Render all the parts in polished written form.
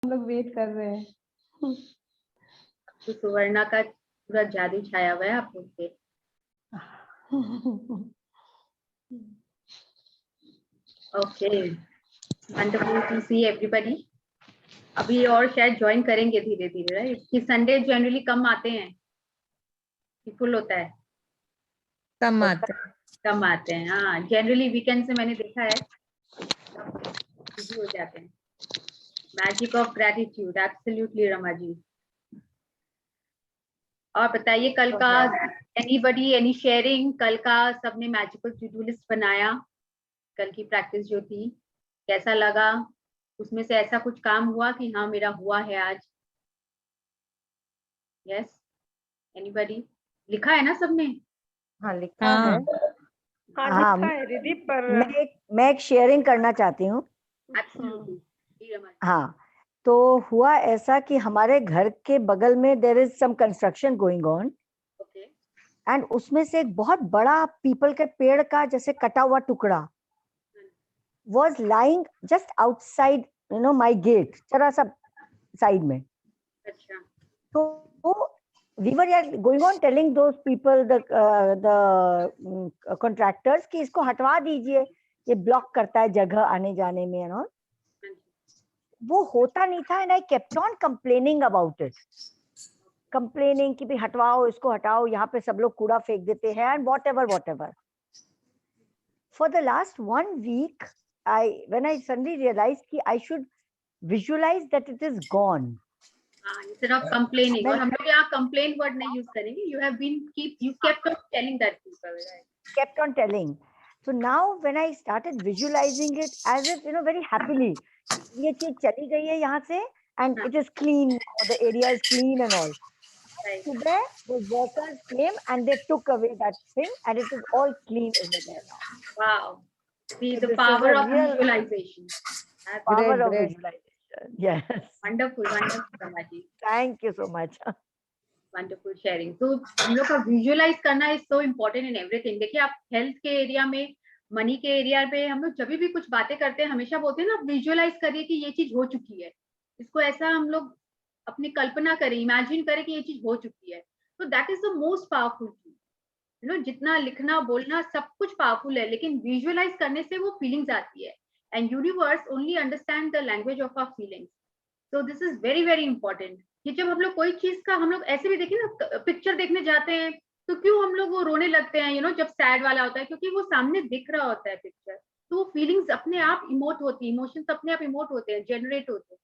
हम लोग वेट कर रहे हैं। तो सुवर्णा का पूरा जादू छाया हुआ है आप लोग पे। Okay, wonderful to see everybody. अभी और शायद ज्वाइन करेंगे धीरे धीरे, राइट? कि संडे जनरली कम आते हैं कि फुल होता है? कम आते हैं। कम आते हैं, हाँ। जनरली वीकेंड से मैंने देखा है बिजी हो जाते हैं। Magic of gratitude, absolutely Rama ji. और बताइए कल का एनीबडी एनी शेयरिंग? कल का सबने मैजिकल टू डू लिस्ट बनाया, कल की प्रैक्टिस जो थी कैसा लगा? उसमें से ऐसा कुछ काम हुआ कि हाँ मेरा हुआ है आज? Yes, anybody? लिखा है ना सबने? हाँ लिखा है। हाँ लिखा है दीदी, पर मैं एक शेयरिंग करना चाहती हूँ। एब्सोल्युटली। हाँ, तो हुआ ऐसा कि हमारे घर के बगल में there is some construction going on, okay. And उसमें से एक बहुत बड़ा पीपल के पेड़ का जैसे कटा हुआ टुकड़ा was lying just outside my gate, जरा सा साइड में। अच्छा। तो we were going on telling those people, the contractors, कि इसको हटवा दीजिए, ये ब्लॉक करता है जगह आने जाने में and all. वो होता नहीं था, and I kept on complaining about it, complaining कि भाई हटवाओ इसको, हटाओ, यहाँ पे सब लोग कूड़ा फेंक देते हैं and whatever. For the last 1 week, when I suddenly realized कि I should visualize that it is gone. Instead of complaining, और हम लोग यहाँ complain word नहीं use करेंगे. You kept on telling that people, right? Kept on telling. So now when I started visualizing it as if very happily, ये चीज चली गई है यहाँ से and it is clean now, the area is clean and all. Right. Today the workers came and they took away that thing and it is all clean over there now. Wow. See, So the this power is a of real visualization. power of great. visualization. Yes. Wonderful, Ramaji. Thank you so much. Wonderful sharing. So हम लोग का visualize करना is so important in everything. देखिए आप health के area में, money के area पे, हम लोग जब भी कुछ बातें करते हैं हमेशा बोलते हैं ना, विजुअलाइज करिए कि ये चीज हो चुकी है। इसको ऐसा हम लोग अपनी कल्पना करें, इमेजिन करें कि ये चीज हो चुकी है। तो that is the most powerful चीज। जितना लिखना बोलना सब कुछ पावरफुल है, लेकिन विजुअलाइज करने से वो फीलिंग्स आती है। And universe only understand the language of our feelings. So this is very very important कि जब हम लोग कोई चीज का, हम लोग ऐसे भी देखिए ना, पिक्चर देखने जाते हैं तो क्यों हम लोग वो रोने लगते हैं, जब सैड वाला होता है, क्योंकि वो सामने दिख रहा होता है पिक्चर, तो वो फीलिंग्स अपने आप इमोट होती है, इमोशंस अपने आप इमोट होते हैं, जनरेट होते हैं।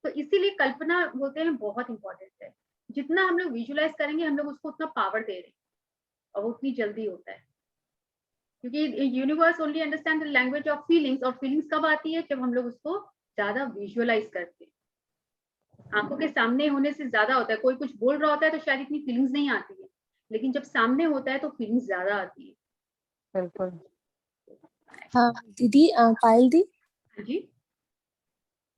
तो इसीलिए कल्पना बोलते हैं बहुत इंपॉर्टेंट है। जितना हम लोग विजुअलाइज करेंगे हम लोग उसको उतना पावर दे रहे हैं और वो उतनी जल्दी होता है, क्योंकि universe only understand the language of feelings. और फीलिंग्स कब आती है? जब हम लोग उसको ज्यादा विजुअलाइज करते हैं। आंखों के सामने होने से ज्यादा होता है। कोई कुछ बोल रहा होता है तो शायद इतनी फीलिंग्स नहीं आती है, लेकिन जब सामने होता है तो फीलिंग्स ज्यादा आती है। बिल्कुल। हाँ दीदी, पायल दी। जी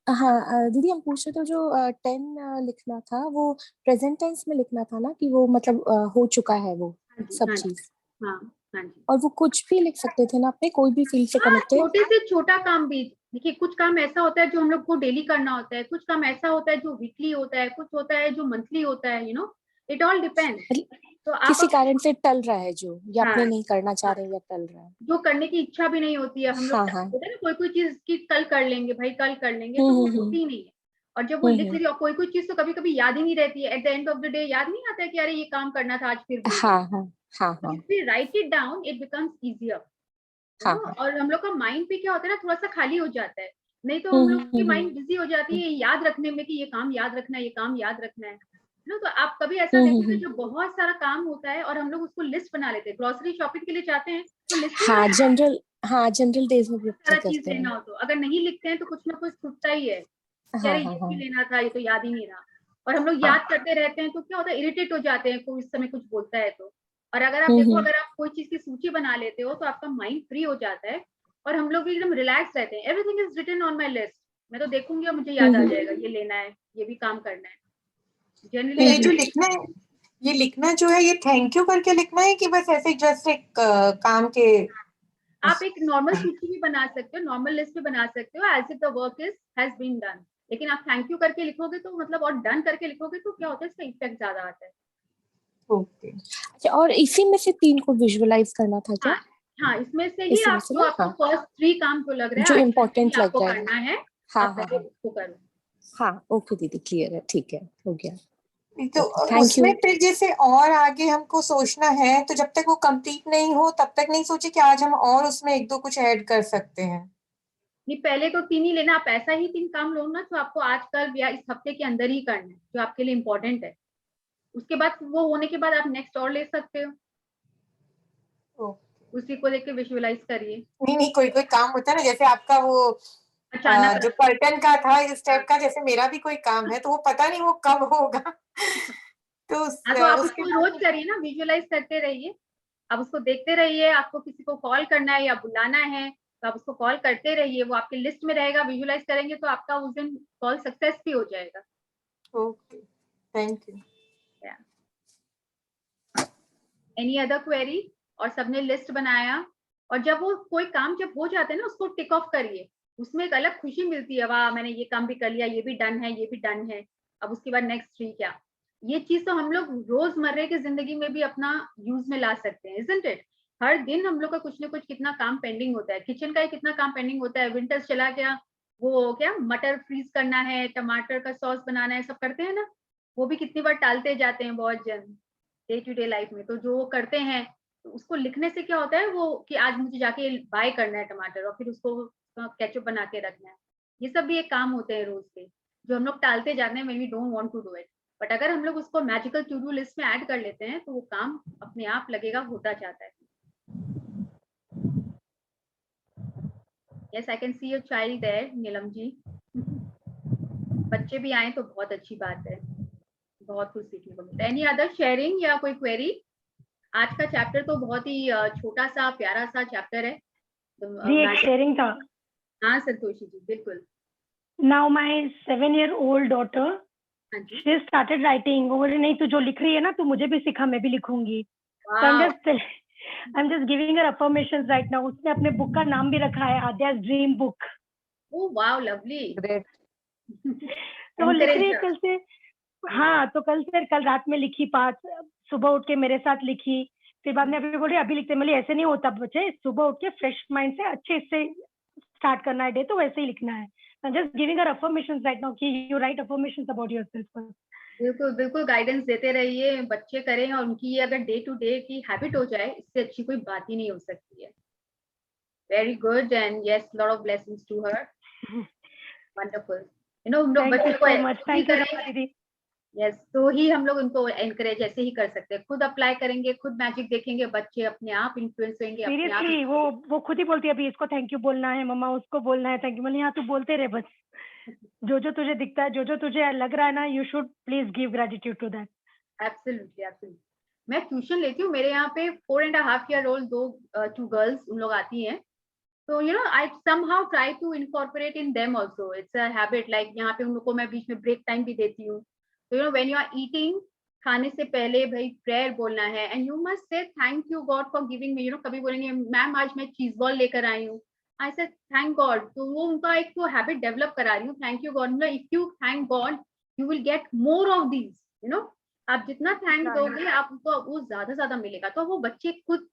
हाँ दीदी, हम पूछ रहे थे जो 10 लिखना था वो प्रेजेंट टेंस में लिखना था ना, कि वो मतलब हो चुका है वो सब चीज। हाँ जी। और वो कुछ भी लिख सकते थे ना अपने कोई भी फील्ड से कनेक्टेड? छोटे से छोटा काम भी। देखिए कुछ काम ऐसा होता है जो हम लोग को डेली करना होता है, कुछ काम ऐसा होता है जो वीकली होता है, कुछ होता है जो मंथली होता है, इट ऑल डिपेंड्स। तो आप किसी कारण से टल रहा है जो, या हाँ, अपने नहीं करना चाह रहे, या टल रहा है, जो करने की इच्छा भी नहीं होती है। हम लोग होते हैं ना, कोई चीज की कल कर लेंगे भाई, कल कर लेंगे, तो वो होती ही नहीं है। और जब वो लिख रही, और कोई चीज तो कभी कभी याद ही नहीं रहती है। At the end of the day याद नहीं आता है कि अरे ये काम करना था आज, फिर if we write it down it becomes easier. और हम लोग का माइंड भी क्या होता है ना, थोड़ा सा खाली हो जाता है। नहीं तो हम लोग की माइंड बिजी हो जाती है याद रखने में कि ये काम याद रखना है, ये काम याद रखना है ना। तो आप कभी ऐसा देखोगे जो बहुत सारा काम होता है और हम लोग उसको लिस्ट बना लेते हैं। ग्रोसरी शॉपिंग के लिए जाते हैं तो लिस्ट जनरल डेज में भी सारा चीज लेना हो, तो अगर नहीं लिखते हैं तो कुछ ना कुछ छूटता ही है। अरे ये भी लेना था, ये तो याद ही नहीं रहा। और हम लोग याद करते रहते हैं तो क्या होता है, इरिटेट हो जाते हैं कोई इस समय कुछ बोलता है तो। और अगर आप देखो, अगर आप कोई चीज की सूची बना लेते हो तो आपका माइंड फ्री हो जाता है और हम लोग एकदम रिलैक्स रहते हैं। Everything is written on my list. मैं तो देखूंगी और मुझे याद आ जाएगा, ये लेना है, ये भी काम करना है। जनरली ये जो लिखना है, ये लिखना जो है, ये थैंक यू करके लिखना है कि बस ऐसे जस्ट एक काम के? आप एक नॉर्मल सूची भी बना सकते हो, नॉर्मल लिस्ट भी बना सकते हो, as if the work has been done. लेकिन आप थैंक यू करके लिखोगे तो मतलब, और डन करके लिखोगे तो क्या होता है, इसका इफेक्ट ज्यादा आता है। ओके। अच्छा, और इसी में से 3 को विजुअलाइज करना था क्या? हाँ, इसमें से ही इसी में से ना, आपको हाँ, फर्स्ट 3 काम जो लग रहा है जो आज इम्पोर्टेंट लग आपको रहा है। करना है, हाँ आप हाँ पहले हाँ उसको करो। हाँ, ओके दीदी, क्लियर है, ठीक है, हो गया। तो थैंक यू। उसमें फिर जैसे और आगे हमको सोचना है, तो जब तक वो कंप्लीट नहीं हो तब तक नहीं सोचे कि आज हम और उसमें 1-2 कुछ ऐड कर सकते हैं। नहीं, पहले तो 3 ही लेना, आप ऐसा ही 3 काम लो ना जो आपको आज कल या इस हफ्ते के अंदर ही करना है, जो आपके लिए इम्पोर्टेंट है। उसके बाद वो होने के बाद आप नेक्स्ट और ले सकते हो, ओके। उसी को लेके विजुअलाइज करिए। नहीं, कोई काम होता है ना, जैसे आपका वो अचानक जो कर्टन का था इस टाइप हाँ, का, जैसे मेरा भी कोई काम है तो वो पता नहीं वो कब होगा। तो हाँ, तो आप उसके उसको रोज करिए ना, विजुअलाइज करते रहिए, आप उसको देखते रहिए। आपको किसी को कॉल करना है या बुलाना है तो आप उसको कॉल करते रहिए, वो आपके लिस्ट में रहेगा। विजुअलाइज करेंगे तो आपका उस दिन कॉल सक्सेस भी हो जाएगा। Okay, thank you. Any other query? और सबने लिस्ट बनाया, और जब वो कोई काम जब हो जाता है ना, उसको टिक ऑफ करिए, उसमें एक अलग खुशी मिलती है, वाह मैंने ये काम भी कर लिया, ये भी डन है, ये भी डन है। अब उसके बाद नेक्स्ट 3 क्या? ये चीज तो हम लोग रोजमर्रे की जिंदगी में भी अपना यूज में ला सकते हैं, इजंट इट? हर दिन हम लोग का कुछ ना कुछ कितना काम पेंडिंग होता है, किचन का ही कितना काम पेंडिंग होता है। विंटर्स चला गया, वो क्या मटर फ्रीज करना है, टमाटर का सॉस बनाना है, सब करते हैं ना, वो भी कितनी बार टालते जाते हैं बहुत जन डे टू डे लाइफ में। तो जो वो करते हैं, तो उसको लिखने से क्या होता है वो कि आज मुझे जाके बाय करना है टमाटर, और फिर उसको केचप बना के रखना है। ये सब भी एक काम होते हैं रोज के, जो हम लोग टालते जाते हैं, we don't want to do it. But अगर हम लोग उसको मैजिकल टू डू लिस्ट में ऐड कर लेते हैं तो वो काम अपने आप लगेगा, होता जाता है। Yes, I can see your child there, Neelam ji. बच्चे भी आए तो बहुत अच्छी बात है, बहुत कुछ सीखने को मिलता है। एनी अदर शेयरिंग या कोई क्वेरी? आज का चैप्टर तो बहुत ही छोटा सा प्यारा सा चैप्टर है। जी एक शेयरिंग था। हाँ संतोषी जी, बिल्कुल। नाउ माय 7-year-old daughter, हाँ जी, she started writing। वो बोली नहीं तू जो लिख रही है ना, तू मुझे भी सिखा, मैं भी लिखूंगी। So I'm just giving her affirmations right now। उसने अपने बुक का नाम भी रखा है आद्या's dream book. Oh wow, lovely. Great. तो वो लिख रही है कल से। हाँ, तो कल रात में लिखी 5, सुबह उठ के मेरे साथ लिखी, फिर बाद में अभी बोली अभी लिखते। मैं बोली ऐसे नहीं होता बच्चे, सुबह उठ के फ्रेश माइंड से अच्छे से स्टार्ट करना है डे, तो वैसे ही लिखना है। I'm just giving her affirmations right now कि you write affirmations about yourself first। बिल्कुल बिल्कुल, गाइडेंस देते रहिए, बच्चे करें, और उनकी ये अगर डे टू डे की हैबिट हो जाए, इससे अच्छी कोई बात ही नहीं हो सकती है। Very good, and yes, lot of blessings to her. Wonderful. You know, हम लोग बच्चे को थैंक यू दीदी। यस, तो ही हम लोग उनको एनकरेज ऐसे ही कर सकते हैं। खुद अप्लाई करेंगे, खुद मैजिक देखेंगे, बच्चे अपने आप इन्फ्लुएंस होंगे, अपने आप। सीरियसली वो खुद ही बोलती है अभी इसको थैंक यू बोलना है मम्मा, उसको बोलना है थैंक यू। मैंने यहाँ तू बोलते रहे बस, जो तुझे दिखता है, जो तुझे लग रहा है ना, you should please give gratitude to that. Absolutely absolutely. मैं ट्यूशन लेती हूँ, मेरे यहाँ पे 4.5-year-old 2 गर्ल्स उन लोग आती हैं। तो you know I somehow try to incorporate in them also, it's a habit. Like यहाँ पे उन लोग को मैं बीच में ब्रेक टाइम भी देती हूँ। तो you know when you are eating, खाने से पहले भाई प्रेयर बोलना है, and you must say thank you God for giving me. You know कभी बोलेंगे मैम आज मैं चीज बॉल लेकर आई हूँ, आई से थैंक गॉड। तो वो उनका एक तो हैबिट डेवलप करा रही हूँ, thank you God. If you thank God you will get more of these, you know. आप जितना थैंक दोगे आपको वो ज्यादा मिलेगा। तो वो बच्चे खुद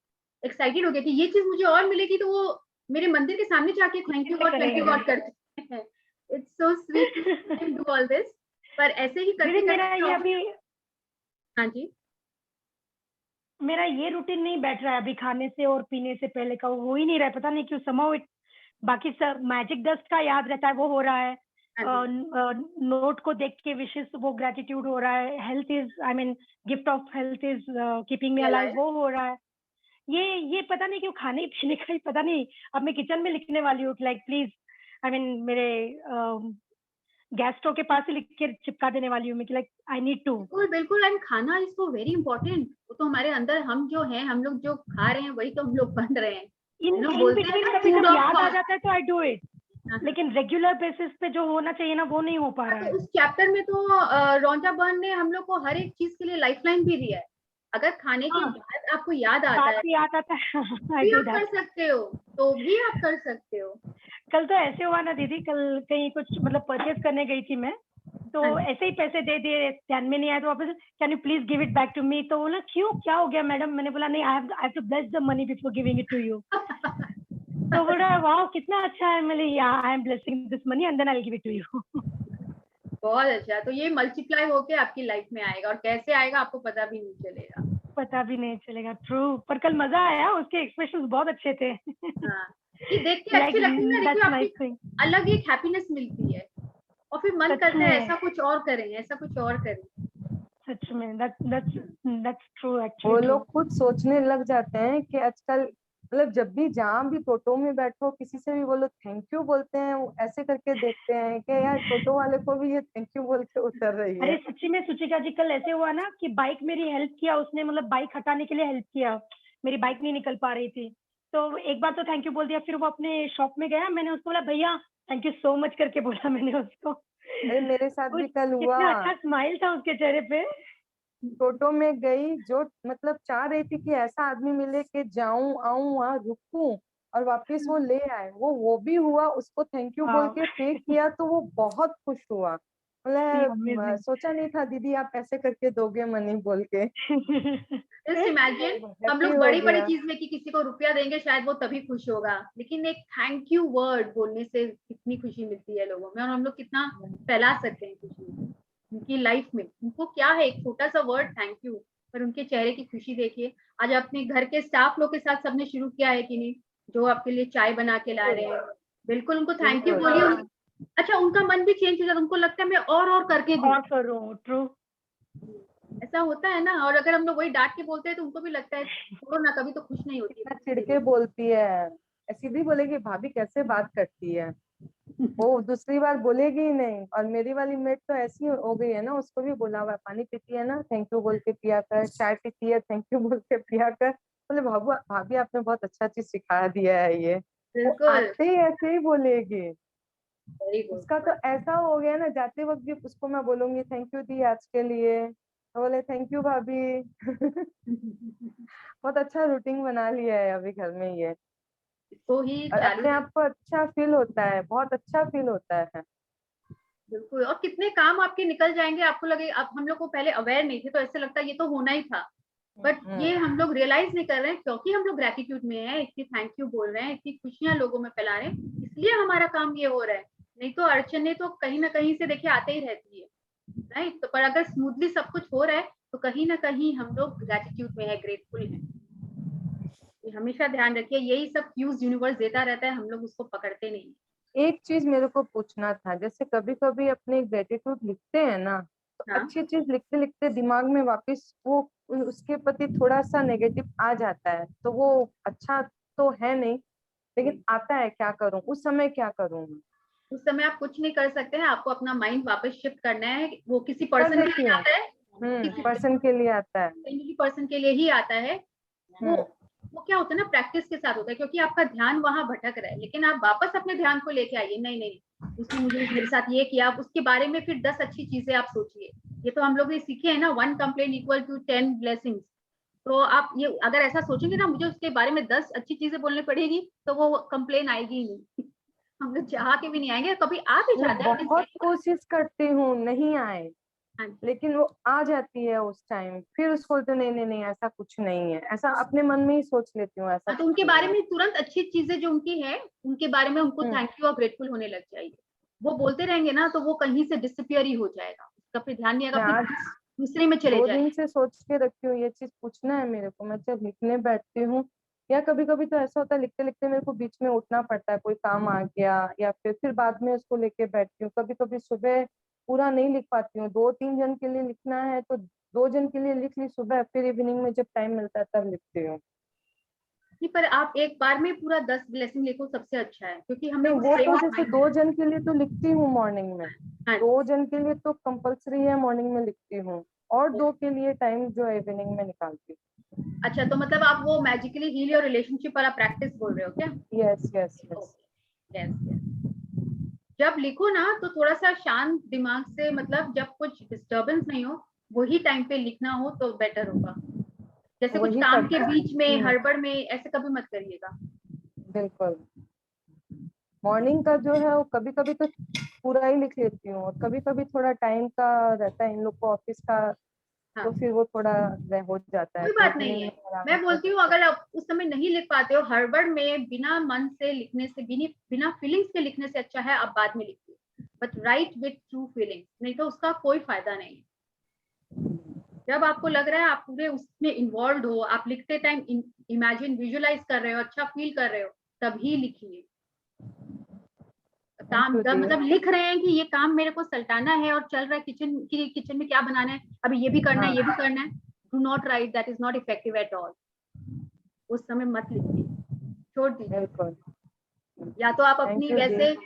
एक्साइटेड हो गए कि ये चीज मुझे और मिलेगी, तो वो मेरे मंदिर के सामने जाके थैंक यू गॉड करते हैं। It's so sweet to do all this. पर ऐसे ही करते मेरा ये अभी, हाँ जी, मेरा ये रूटीन नहीं बैठ रहा है अभी, खाने से और पीने से पहले का हो ही नहीं रहा है, पता नहीं क्यों। समहाउ इट, बाकी सब मैजिक डस्ट का याद रहता है, वो हो रहा है। नोट को देख के विशेष वो ग्रेटिट्यूड हो रहा है। Health is, I mean gift of health is keeping me alive, वो हो रहा है। ये पता नहीं क्यों, खाने पीने का ही पता नहीं। अब मैं किचन में लिखने वाली हूँ लाइक प्लीज, आई मीन मेरे गैस स्टोव के पास ही लिख के चिपका देने वाली हूँ मैं, लाइक आई नीड टू। बिल्कुल बिल्कुल। एंड खाना इज सो वेरी इंपॉर्टेंट। वो तो हमारे अंदर, हम जो हैं, हम लोग जो खा रहे हैं वही तो हम लोग बन रहे हैं। इन बिटवीन कभी कभी याद आ जाता है तो आई डू इट, लेकिन रेगुलर बेसिस पे जो होना चाहिए ना वो नहीं हो पा रहा है। तो उस चैप्टर में तो रोंजा बहन ने हम लोग को हर एक चीज के लिए लाइफलाइन भी दिया है। अगर खाने के बाद आपको याद आता है याद आता है भी आप कर सकते हो, तो भी आप कर सकते हो। कल तो ऐसे हुआ ना दीदी, कल कहीं कुछ मतलब परचेज करने गई थी मैं, तो ऐसे ही पैसे दे दिए, ध्यान में नहीं आया, तो वापस can you please give it back to me, तो बोला क्यों, क्या हो गया मैडम? मैंने बोला नहीं, I have to bless the money before giving it to you. तो बोला वाह कितना अच्छा है। मैंने या I am blessing this money and then I will give it to you. बहुत अच्छा, तो ये मल्टीप्लाई होके आपकी लाइफ में आएगा, और कैसे आएगा आपको पता भी नहीं चलेगा। पता भी नहीं चलेगा, ट्रू। पर कल मजा आया, उसके एक्सप्रेशंस बहुत अच्छे थे। हाँ, ये देख के अच्छी लगती है ना, देखिए आपकी अलग एक हैप्पीनेस मिलती है, और फिर मन करता है ऐसा कुछ और करें, ऐसा कुछ और करें। सच में that's true actually। वो लोग खुद सोचने लग जाते हैं कि आजकल मतलब जब भी जहाँ भी टोटो में बैठो, किसी से भी बोलो थैंक यू बोलते हैं, वो ऐसे करके देखते हैं कि यार टोटो वाले को भी ये थैंक यू बोल के उतर रही है। अरे सच्ची में सुचिका जी, कल ऐसे हुआ ना कि बाइक मेरी हेल्प किया उसने, मतलब बाइक हटाने के लिए हेल्प किया, मेरी बाइक नहीं निकल पा रही थी, तो एक बार तो थैंक यू बोल दिया। फिर वो अपने शॉप में गया, मैंने उसको बोला भैया थैंक यू सो मच करके बोला मैंने उसको। अरे मेरे साथ भी कल हुआ, कितना अच्छा स्माइल था उसके चेहरे पे। टोटो में गई, जो मतलब चाह रही थी कि ऐसा आदमी मिले कि जाऊं आऊं वहां रुकूं और वापस वो ले आए, वो भी हुआ। उसको थैंक यू बोल के पे किया तो वो बहुत खुश हुआ। मतलब सोचा नहीं था दीदी आप ऐसे करके दोगे मनी बोल के। जस्ट इमेजिन, हम लोग बड़ी बड़ी चीज में कि किसी को रुपया देंगे शायद वो तभी खुश होगा, लेकिन एक थैंक यू वर्ड बोलने से कितनी खुशी मिलती है लोगों में, और हम लोग कितना फैला सकते हैं खुशी उनकी लाइफ में। उनको क्या है, एक छोटा सा वर्ड थैंक यू, पर उनके चेहरे की खुशी देखिए। आज अपने घर के स्टाफ लोग के साथ सबने शुरू किया है कि नहीं, जो आपके लिए चाय बना के ला रहे हैं, बिल्कुल उनको थैंक यू बोलिए। अच्छा, उनका मन भी चेंज हो जाता है, उनको लगता है मैं और करके दूं। ट्रू, ऐसा होता है ना। और अगर हम लोग वही डांट के बोलते हैं तो उनको भी लगता है छोड़ो ना, कभी तो खुश नहीं होती है। चिढ़के बोलती है, सीधी बोलेगी भाभी कैसे बात करती है, वो दूसरी बार बोलेगी ही नहीं। और मेरी वाली मेट तो ऐसी हो गई है ना, उसको भी बोला हुआ पानी पीती है ना थैंक यू बोल के पिया कर, चाय पीती है थैंक यू बोल के पिया कर। बोले भाभी आपने बहुत अच्छा चीज सिखा दिया है ये। वो आते ही ऐसे ही बोलेगी। उसका तो ऐसा हो गया ना, जाते वक्त भी उसको मैं बोलूंगी थैंक यू दी आज के लिए, तो बोले थैंक यू भाभी। बहुत अच्छा रूटीन बना लिया है अभी घर में ये, तो ही और अपने आप को अच्छा फील होता है, बहुत अच्छा फील होता है। बिल्कुल। और कितने काम आपके निकल जाएंगे, आपको लगे, अब हम लोग को पहले अवेयर नहीं थे तो ऐसे लगता है ये तो होना ही था, बट ये हम लोग रियलाइज नहीं कर रहे हैं, क्योंकि हम लोग ग्रेटिट्यूड में हैं, इतनी थैंक यू बोल रहे हैं, इतनी खुशियां लोगों में फैला रहे हैं, इसलिए हमारा काम ये हो रहा है। नहीं तो अड़चने तो कहीं ना कहीं से देखिए आते ही रहती है, राइट। तो पर अगर स्मूथली सब कुछ हो रहा है तो कहीं ना कहीं हम लोग ग्रेटिट्यूड में है, ग्रेटफुल है। हमेशा ध्यान रखिए, यही सब क्यूज यूनिवर्स देता रहता है, हम लोग उसको पकड़ते नहीं। एक चीज मेरे को पूछना था, जैसे कभी कभी अपने ग्रेटिट्यूड लिखते हैं ना, तो अच्छी चीज लिखते लिखते दिमाग में वापस वो उसके प्रति थोड़ा सा नेगेटिव आ जाता है, तो वो अच्छा तो है नहीं, लेकिन आता है, क्या करूं उस समय, क्या करूं मैं? उस समय आप कुछ नहीं कर सकते हैं, आपको अपना माइंड वापस शिफ्ट करना है। वो किसी पर्सन के लिए आता है, पर्सन के लिए आता है, पर्सन के लिए ही आता है। वो क्या होता है ना, प्रैक्टिस के साथ होता है, क्योंकि आपका ध्यान वहां भटक रहा है, लेकिन आप वापस अपने ध्यान को लेके आइए, नहीं नहीं उसने मुझे मेरे साथ ये किया, उसके बारे में फिर 10 अच्छी चीजें आप सोचिए। ये तो हम लोग ने सीखे है ना, 1 कंप्लेन इक्वल टू 10 ब्लेसिंग्स। तो आप ये अगर ऐसा सोचेंगे ना, मुझे उसके बारे में 10 अच्छी चीजें बोलनी पड़ेगी, तो वो कंप्लेन आएगी ही नहीं। हम लोग चाह के भी नहीं आएंगे, कभी आ भी जाता है। बहुत कोशिश करती हूँ नहीं आए, लेकिन वो आ जाती है उस टाइम, फिर उसको बोलते नहीं नहीं नहीं ऐसा कुछ नहीं है, ऐसा अपने मन में ही सोच लेती हूँ ऐसा। तो उनके बारे में तुरंत अच्छी चीजें जो उनकी है, उनके बारे में उनको थैंक यू और ग्रेटफुल होने लग जाएगी। वो बोलते रहेंगे ना तो वो कहीं से डिसअपियर ही हो जाएगा, उसका फिर ध्यान नहीं आएगा, दूसरे में चले जाएगा। 2 दिन से सोच के रखी हूँ ये चीज पूछना है मेरे को, मैं जब लिखने बैठती हूँ, या कभी कभी तो ऐसा होता है लिखते लिखते मेरे को बीच में उठना पड़ता है, कोई काम आ गया, या फिर बाद में उसको लेके बैठती हूँ। कभी कभी सुबह पूरा नहीं लिख पाती हूँ, 2-3 जन के लिए लिखना है तो 2 जन के लिए लिख ली सुबह, फिर इवनिंग में जब टाइम मिलता है तब लिखती हूँ। पर आप एक बार में पूरा 10 ब्लेसिंग लिखो, सबसे अच्छा है, क्योंकि हम लोग वो तो जैसे 2 जन के लिए तो लिखती हूँ मॉर्निंग में, 2 जन के लिए तो कंपल्सरी है मॉर्निंग में लिखती हूँ, और 2 के लिए टाइम जो है इवनिंग में निकालती हूँ। अच्छा, तो मतलब आप वो मैजिकली हील योर रिलेशनशिप वाला प्रैक्टिस बोल रहे हो क्या? Yes yes yes. जब लिखो ना तो थोड़ा सा शांत दिमाग से, मतलब जब कुछ डिस्टर्बेंस नहीं हो, वही टाइम पे लिखना हो तो बेटर होगा। जैसे कुछ काम के बीच में हड़बड़ में ऐसे कभी मत करिएगा। बिल्कुल। मॉर्निंग का जो है वो कभी कभी तो पूरा ही लिख लेती हूँ, और कभी कभी थोड़ा टाइम का रहता है इन लोग को ऑफिस का, हाँ। तो फिर वो थोड़ा हो जाता है, कोई तो बात इवनिंग नहीं है, में आराम मैं से बोलती हूँ अगर आप उस समय नहीं लिख पाते हो हड़बड़ में, बिना मन से लिखने से, बिना फीलिंग्स के लिखने से अच्छा है आप बाद में लिखिए, but right with true feelings, नहीं तो उसका कोई फायदा नहीं है। जब आपको लग रहा है आप पूरे उसमें इन्वॉल्व हो, आप लिखते टाइम इमेजिन विजुअलाइज कर रहे हो, अच्छा फील कर रहे हो, तभी लिखिए। काम Thank you, dear. मतलब लिख रहे हैं कि ये काम मेरे को सल्टाना है और चल रहा है, किचन में क्या बनाना है, अभी ये भी करना है, ये भी करना है, do not right, that is not effective at all. उस समय मत लिखिए, छोड़ दीजिए। बिल्कुल। या तो आप Thank अपनी you, वैसे dear.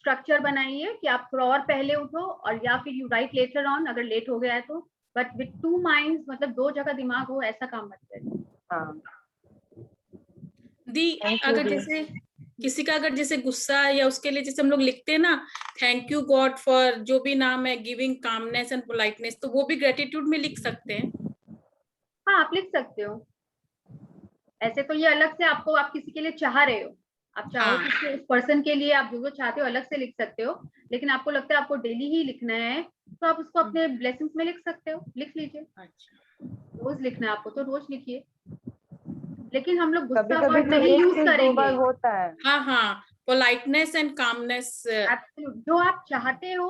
स्ट्रक्चर बनाइए कि आप थोड़ा और पहले उठो, और या फिर यू राइट लेटर ऑन अगर लेट हो गया है तो, बट विथ टू माइंड्स, मतलब दो जगह दिमाग हो, ऐसा काम मत करिए। हाँ, दी Thank you, अगर dear. जैसे किसी का अगर जैसे गुस्सा है, या उसके लिए जैसे हम लोग लिखते हैं ना, थैंक यू गॉड फॉर जो भी नाम है, गिविंग कामनेस एंड पोलाइटनेस, तो वो भी ग्रेटिट्यूड में लिख सकते हैं। हाँ, आप लिख सकते हो। ऐसे तो ये अलग से आपको, आप किसी के लिए चाह रहे हो, आप चाहो हाँ। कि उस पर्सन के लिए आप जो जो चाहते हो अलग से लिख सकते हो, लेकिन आपको लगता है आपको डेली ही लिखना है, तो आप उसको अपने ब्लेसिंग्स में लिख सकते हो, लिख लीजिए। अच्छा। रोज लिखना है आपको तो रोज लिखिए, लेकिन हम लोग कभी गुस्सा कभी वर्ड तो नहीं एक यूज चीज 2 करेंगे। बार होता है। हाँ हाँ, पोलाइटनेस एंड कामनेस। एब्सोल्यूट, जो आप चाहते हो,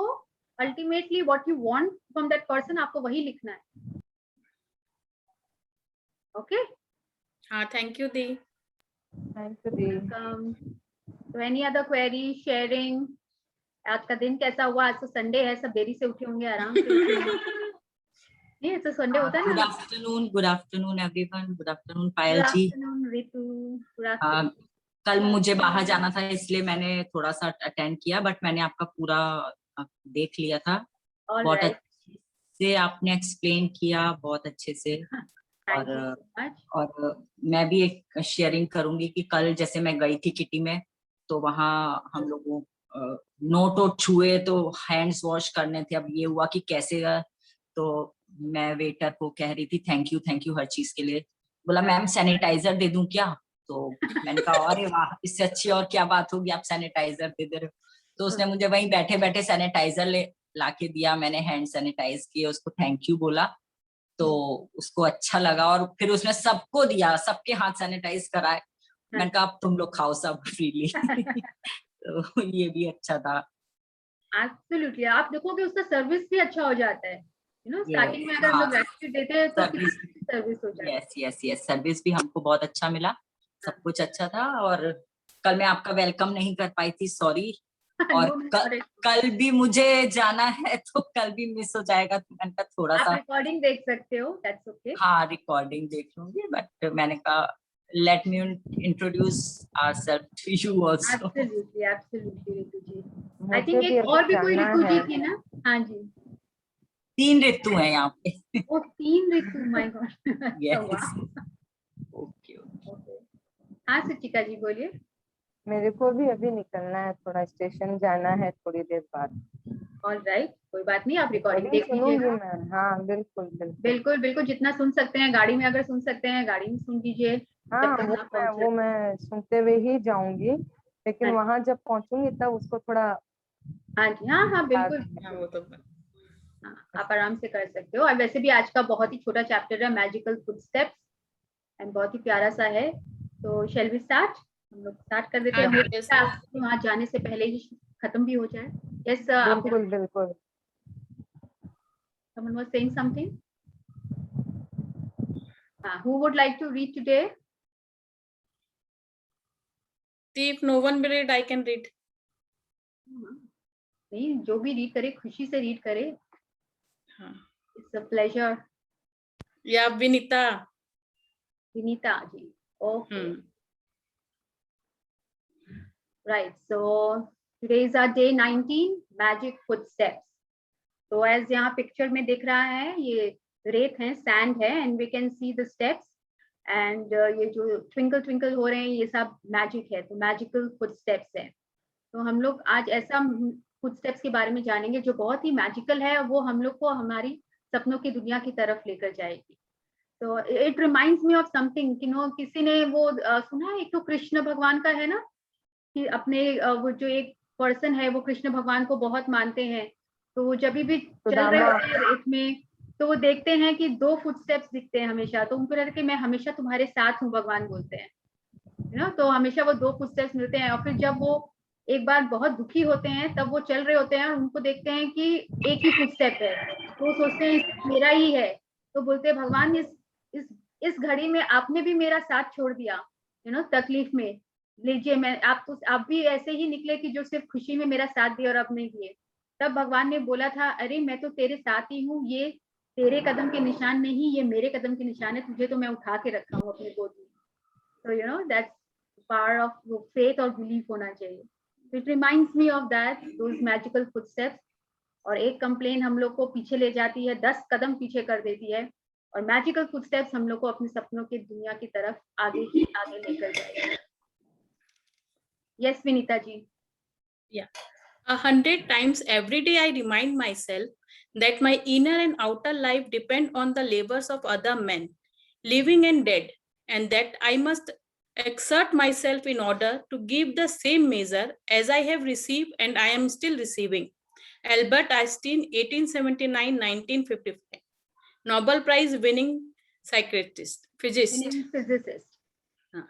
ultimately what you want from that person, आपको वही लिखना है। ओके, हाँ, थैंक यू दी। थैंक यू, दी. तो एनी अदर क्वेरी, शेयरिंग? आज का दिन कैसा हुआ? आज तो संडे है, सब देरी से उठे होंगे, आराम से उठे होंगे। नहीं, ऐसा संडे होता है गुड ना। Afternoon everyone, good afternoon good Payal ji. Afternoon Ritu, good afternoon. कल मुझे बाहर जाना था इसलिए मैंने थोड़ा सा अटेंड किया, बट मैंने आपका पूरा देख लिया था। बहुत ऑलराइट, अच्छे से आपने एक्सप्लेन किया, बहुत अच्छे से। Thank you so much. और मैं भी एक शेयरिंग करूंगी कि कल जैसे मैं गई थी किटी में, तो वहाँ हम लोगों नोट वोट छुए तो हैंड्स वॉश करने थे। अब ये हुआ कि कैसे, तो मैं वेटर को कह रही थी थैंक यू हर चीज के लिए। बोला मैम सैनिटाइजर दे दूं क्या? तो मैंने कहा अरे वाह, इससे अच्छी और क्या बात होगी, आप सैनिटाइजर दे दे रहे हो। तो उसने मुझे वहीं बैठे बैठे सैनिटाइजर ला के दिया, मैंने हैंड सैनिटाइज किए, उसको थैंक यू बोला, तो उसको अच्छा लगा। और फिर उसने सबको दिया, सबके हाथ सैनिटाइज कराए। मैंने कहा अब तुम लोग खाओ सब फ्रीली। तो ये भी अच्छा था। एब्सोल्युटली, आप देखोगे उसका सर्विस भी अच्छा हो जाता है, यू नो, स्टार्टिंग में अगर हम लोग ग्रेटिट्यूड देते हैं तो सर्विस, सर्विस हो जाती है। यस सर्विस भी हमको बहुत अच्छा मिला, सब कुछ अच्छा था। और कल मैं आपका वेलकम नहीं कर पाई थी, सॉरी। और कल भी मुझे जाना है, तो कल भी मिस हो जाएगा, तो मैंने कहा थोड़ा आप सा। रिकॉर्डिंग देख सकते हो, दैट्स ओके। हाँ, रिकॉर्डिंग देख लूंगी, बट मैंने कहा let me introduce ourselves to you also. Absolutely Ritu ji. I मुझे थिंक भी एक अभी और भी कोई जाना रितु जी है। थी ना? हाँ जी, 3 ऋतु हैं यहाँ पे। वो 3 ऋतु, माय गॉड। Yes, okay. हाँ सुचिका जी बोलिए। मेरे को भी अभी निकलना है, थोड़ा स्टेशन जाना है थोड़ी देर बाद। ऑलराइट, कोई बात नहीं, आप रिकॉर्डिंग रिकॉर्डिंग देख सुनूंगी लीजिएगा। मैं, हाँ बिल्कुल बिल्कुल। बिल्कुल बिल्कुल, जितना सुन सकते हैं, गाड़ी में अगर सुन सकते हैं गाड़ी में सुन लीजिए, हाँ, जब तक ना पहुंचे। वो मैं सुनते हुए ही जाऊंगी, लेकिन हाँ। वहां जब पहुंचूंगी तब उसको थोड़ा हाँ जी, हाँ हाँ बिल्कुल। हाँ, वो तो हाँ, आप आराम से कर सकते हो। और वैसे भी आज का बहुत ही छोटा चैप्टर है, मैजिकल फुटस्टेप्स, एंड बहुत ही प्यारा सा है। तो शैल वी स्टार्ट? हम लोग स्टार्ट कर देते हैं। हाँ, मुझे लगता है आपको वहाँ जाने से पहले ही खत्म भी हो जाए। यस, आप बिल्कुल बिल्कुल। someone was saying something. Who would like to read today? if no one will read, I can read. नहीं, जो भी रीड करे खुशी से रीड करे। हाँ, इट्स अ प्लेजर। या Vinita. Vinita ji, okay. Right, so today is our day 19, magic footsteps. तो एज यहाँ पिक्चर में दिख रहा है, ये रेत है, सैंड है, and we can see the steps, एंड ये जो ट्विंकल ट्विंकल हो रहे हैं ये सब मैजिक है, तो मैजिकल फुटस्टेप्स है। तो हम लोग आज ऐसा फुटस्टेप्स के बारे में जानेंगे जो बहुत ही मैजिकल है, और वो हम लोग को हमारी सपनों की दुनिया की तरफ लेकर जाएगी। तो it reminds me of something, you know, किसी ने वो सुना है, एक तो कृष्ण भगवान का है ना, कि अपने वो जो एक पर्सन है वो कृष्ण भगवान को बहुत मानते हैं, तो वो जब भी चल रहे होते हैं रेत में तो वो देखते हैं कि 2 फुटस्टेप्स दिखते हैं हमेशा, तो उनको लगता है कि मैं हमेशा तुम्हारे साथ हूँ, भगवान बोलते हैं ना, तो हमेशा वो 2 फुटस्टेप्स मिलते हैं। और फिर जब वो एक बार बहुत दुखी होते हैं तब वो चल रहे होते हैं और उनको देखते हैं कि एक ही फुटस्टेप है, तो वो सोचते हैं मेरा ही है, तो बोलते हैं भगवान इस घड़ी में आपने भी मेरा साथ छोड़ दिया, तकलीफ में, लीजिए मैं आप भी ऐसे ही निकले कि जो सिर्फ खुशी में मेरा साथ दिया और अब नहीं दिए। तब भगवान ने बोला था, अरे मैं तो तेरे साथ ही हूँ, ये तेरे कदम के निशान नहीं, ये मेरे कदम के निशान है, तुझे तो मैं उठा के रखा हूँ अपने गोद में। तो दैट्स पावर ऑफ फेथ और बिलीफ होना चाहिए। It reminds me of that, those magical footsteps. और एक कंप्लेन हम लोग को पीछे ले जाती है, 10 कदम पीछे कर देती है, और मैजिकल फुटस्टेप्स हम लोग को अपने सपनों की दुनिया की तरफ आगे ही आगे लेकर जाएगा। Yes, Vinita ji. Yeah. 100 times every day I remind myself that my inner and outer life depend on the labors of other men, living and dead, and that I must exert myself in order to give the same measure as I have received and I am still receiving. Albert Einstein, 1879-1955. Nobel Prize winning psychiatrist, physicist.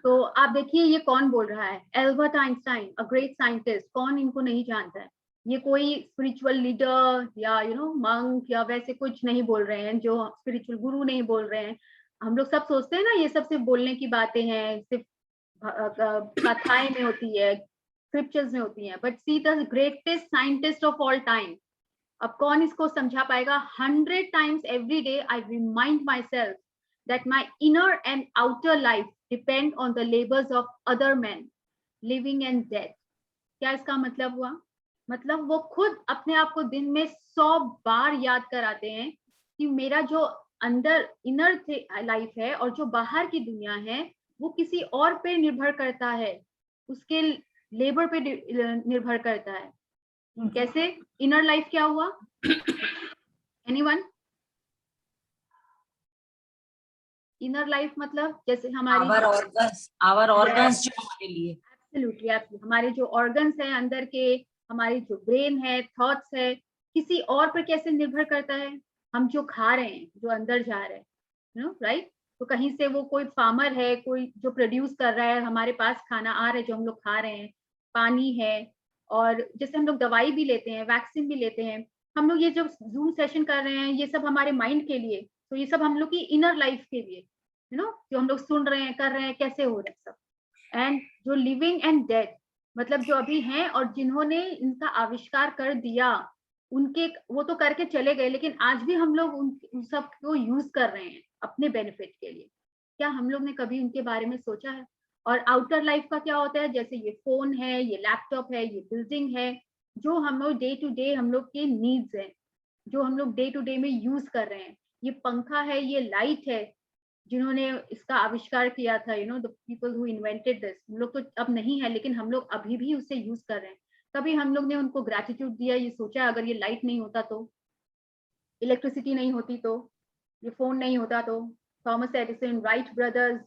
तो आप देखिए ये कौन बोल रहा है, Albert Einstein, a great scientist. कौन इनको नहीं जानता है? ये कोई स्पिरिचुअल लीडर या मंक या वैसे कुछ नहीं बोल रहे हैं, जो स्पिरिचुअल गुरु नहीं बोल रहे हैं। हम लोग सब सोचते हैं ना ये सब सिर्फ बोलने की बातें हैं, सिर्फ कथाएं में होती है, स्क्रिप्चर्स में होती है, but see the greatest scientist of all time. अब कौन इसको समझा पाएगा? 100 times every day I remind myself that my inner and outer life depend on the labors of other men, living and dead. क्या इसका मतलब हुआ? मतलब वो खुद अपने आप को दिन में 100 बार याद कराते हैं कि मेरा जो अंदर इनर लाइफ है और जो बाहर की दुनिया है वो किसी और पे निर्भर करता है, उसके लेबर पे निर्भर करता है। कैसे? इनर लाइफ क्या हुआ? एनीवन? इनर लाइफ मतलब जैसे हमारी आवर ऑर्गन्स जो हमारे लिए एब्सोल्युटली हमारे जो ऑर्गन्स हैं अंदर के, हमारी जो ब्रेन है, थॉट्स है, किसी और पर कैसे निर्भर करता है? हम जो खा रहे हैं, जो अंदर जा रहे हैं, राइट? तो कहीं से वो कोई फार्मर है, कोई जो प्रोड्यूस कर रहा है, हमारे पास खाना आ रहा है जो हम लोग खा रहे हैं, पानी है, और जैसे हम लोग दवाई भी लेते हैं, वैक्सीन भी लेते हैं, हम लोग ये जो जूम सेशन कर रहे हैं ये सब हमारे माइंड के लिए, तो ये सब हम लोग की इनर लाइफ के लिए, जो हम लोग सुन रहे हैं, कर रहे हैं, कैसे हो रहा है सब। एंड जो लिविंग एंड डेड मतलब जो अभी हैं और जिन्होंने इनका आविष्कार कर दिया, उनके वो तो करके चले गए, लेकिन आज भी हम लोग उन सब को यूज कर रहे हैं अपने बेनिफिट के लिए। क्या हम लोग ने कभी उनके बारे में सोचा है? और आउटर लाइफ का क्या होता है? जैसे ये फोन है, ये लैपटॉप है, ये बिल्डिंग है, जो हम लोग डे टू डे हम लोग के नीड्स हैं, जो हम लोग डे टू डे में यूज कर रहे हैं। ये पंखा है, ये लाइट है, जिन्होंने इसका आविष्कार किया था, the people who invented this, हम लोग तो अब नहीं है, लेकिन हम लोग अभी भी उसे यूज कर रहे हैं। कभी हम लोग ने उनको ग्रेटिट्यूड दिया, ये सोचा अगर ये लाइट नहीं होता तो, इलेक्ट्रिसिटी नहीं होती तो, ये फोन नहीं होता तो, थॉमस एडिसन, राइट ब्रदर्स,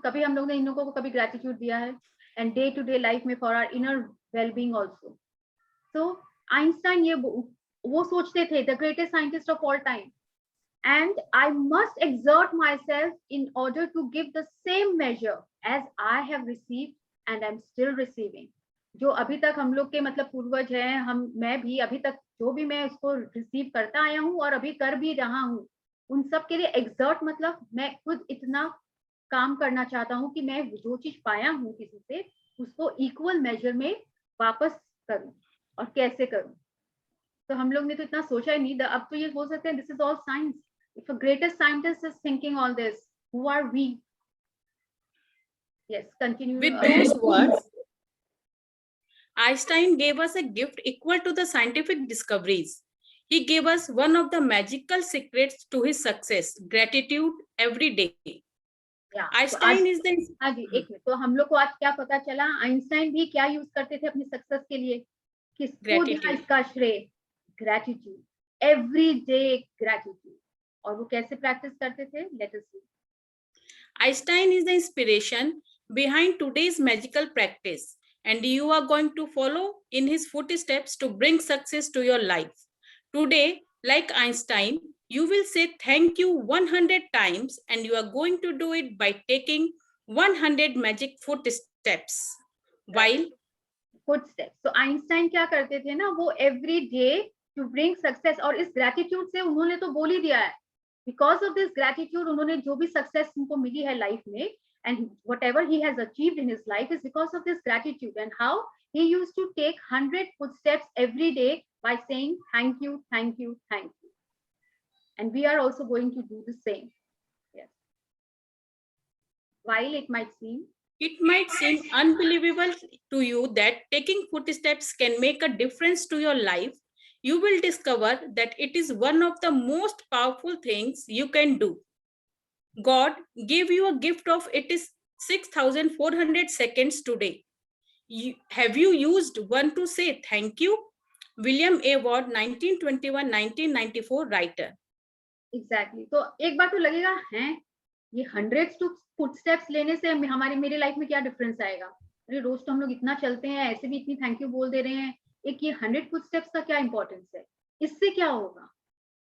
कभी हम लोग ने इन लोगों को कभी ग्रेटिट्यूड दिया है? And day to day life में for our inner wellbeing also. तो आइंस्टाइन ये वो सोचते थे, the greatest scientist of all time, and I must exert myself in order to give the same measure as I have received and I'm still receiving. जो अभी तक हम लोग के मतलब पूर्वज हैं, मैं भी अभी तक जो भी मैं उसको रिसीव करता आया हूँ और अभी कर भी रहा हूँ, उन सब के लिए एक्सर्ट मतलब मैं खुद इतना काम करना चाहता हूँ कि मैं जो चीज पाया हूँ किसी से, उसको इक्वल मेजर में वापस करूँ, और कैसे करूँ। तो हम लोग ने तो इतना सोचा ही नहीं। अब तो ये बोल सकते हैं, this is all science. If a greatest scientist is thinking all this, who are we? Yes, continue. With those words, Einstein gave us a gift equal to the scientific discoveries. He gave us one of the magical secrets to his success, gratitude every day. Yeah. Einstein is the... हाँ जी, एक minute. तो हम लोग को आज क्या पता चला? आइंस्टाइन भी क्या यूज करते थे अपनी सक्सेस के लिए? किसको दिया इसका श्रेय? Gratitude, everyday gratitude. और वो कैसे प्रैक्टिस करते थे? Let us see. Einstein is the inspiration behind today's magical practice. and you are going to follow in his footsteps to bring success to your life. Today, like Einstein, you will say thank you 100 times, and you are going to do it by taking 100 magic footsteps. While footsteps. तो Einstein क्या करते थे ना, वो every day to bring success, और इस gratitude से उन्होंने तो बोल ही दिया है, बिकॉज ऑफ दिस ग्रेटिट्यूड उन्होंने जो भी सक्सेस उनको मिली है लाइफ में, and whatever he has achieved in his life is because of this gratitude, and how he used to take 100 footsteps every day by saying thank you, thank you, thank you. And we are also going to do the same. Yes. While it might seem unbelievable to you that taking footsteps can make a difference to your life, you will discover that it is one of the most powerful things you can do. God gave you a gift of 86,400 seconds today. Have you used one to say thank you? William A. Ward, 1921-1994 writer. Exactly. तो एक बार तो लगेगा हैं ये hundreds to footsteps लेने से हमारी मेरी लाइफ में क्या डिफरेंस आएगा? अरे रोज तो हम लोग इतना चलते हैं, ऐसे भी इतनी थैंक यू बोल दे रहे हैं, एक ये 100 footsteps का क्या इंपॉर्टेंस है, इससे क्या होगा?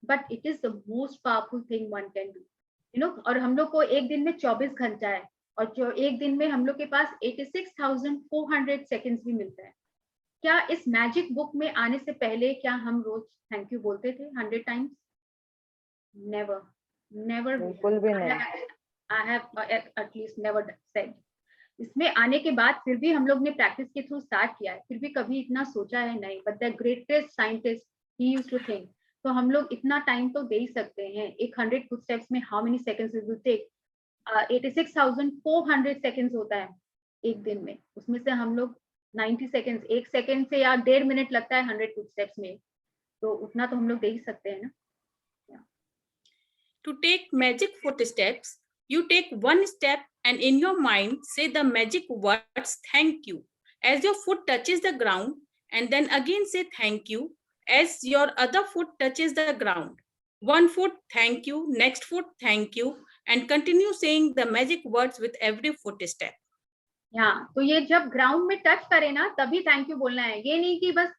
But it is the most powerful thing one can do, you know. और हम लोग को एक दिन में 24 घंटा है, और जो एक दिन में हम लोग के पास 86,400 सेकेंड्स भी मिलता है. क्या इस मैजिक बुक में आने से पहले क्या हम रोज थैंक यू बोलते थे 100 टाइम्स? Never, never. बिल्कुल भी नहीं. I have at least never said. इसमें आने के बाद फिर भी हम लोग ने प्रैक्टिस के थ्रू स्टार्ट किया है, फिर भी कभी इतना सोचा है नहीं. But the greatest scientist he used to think. तो हम लोग इतना टाइम तो दे ही सकते हैं. एक 100 फुटस्टेप्स में how many seconds will take? 86,400 seconds होता है एक दिन में, उसमें से हम लोग 90 सेकंड्स, 1 सेकंड से या 1.5 मिनट लगता है 100 फुटस्टेप्स में, तो उतना तो हम लोग दे ही सकते हैं ना. To take magic footsteps, you take one step and in your mind say the magic words thank you as your foot touches the ground, and then again say thank you as your other foot touches the ground. One foot thank you, next foot thank you, and continue saying the magic words with every footstep. तो ये जब ground में touch करे ना तभी thank you बोलना है. ये नहीं कि बस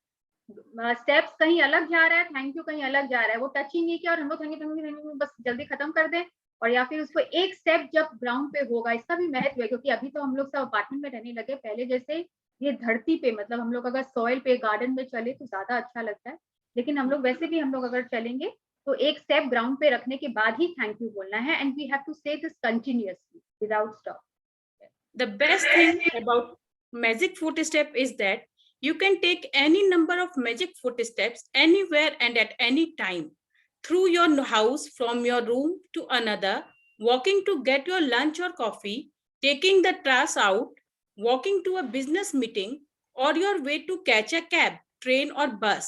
स्टेप्स कहीं अलग जा रहा है, थैंक यू कहीं अलग जा रहा है, वो टच ही नहीं किया और हम लोग थैंक यू बस जल्दी खत्म कर दें. और या फिर उसको एक स्टेप जब ग्राउंड पे होगा, इसका भी महत्व है, क्योंकि अभी तो हम लोग सब अपार्टमेंट में रहने लगे. पहले जैसे ये धरती पे, मतलब हम लोग अगर सॉइल पे गार्डन में चले तो ज्यादा अच्छा लगता है, लेकिन हम लोग वैसे भी हम लोग अगर चलेंगे तो एक स्टेप ग्राउंड पे रखने के बाद ही थैंक यू बोलना है. एंड वी हैव टू से this continuously without stop. The best thing about magic footstep is that you can take any number of magic footsteps anywhere and at any time, through your house, from your room to another, walking to get your lunch or coffee, taking the trash out, walking to a business meeting, or your way to catch a cab, train or bus.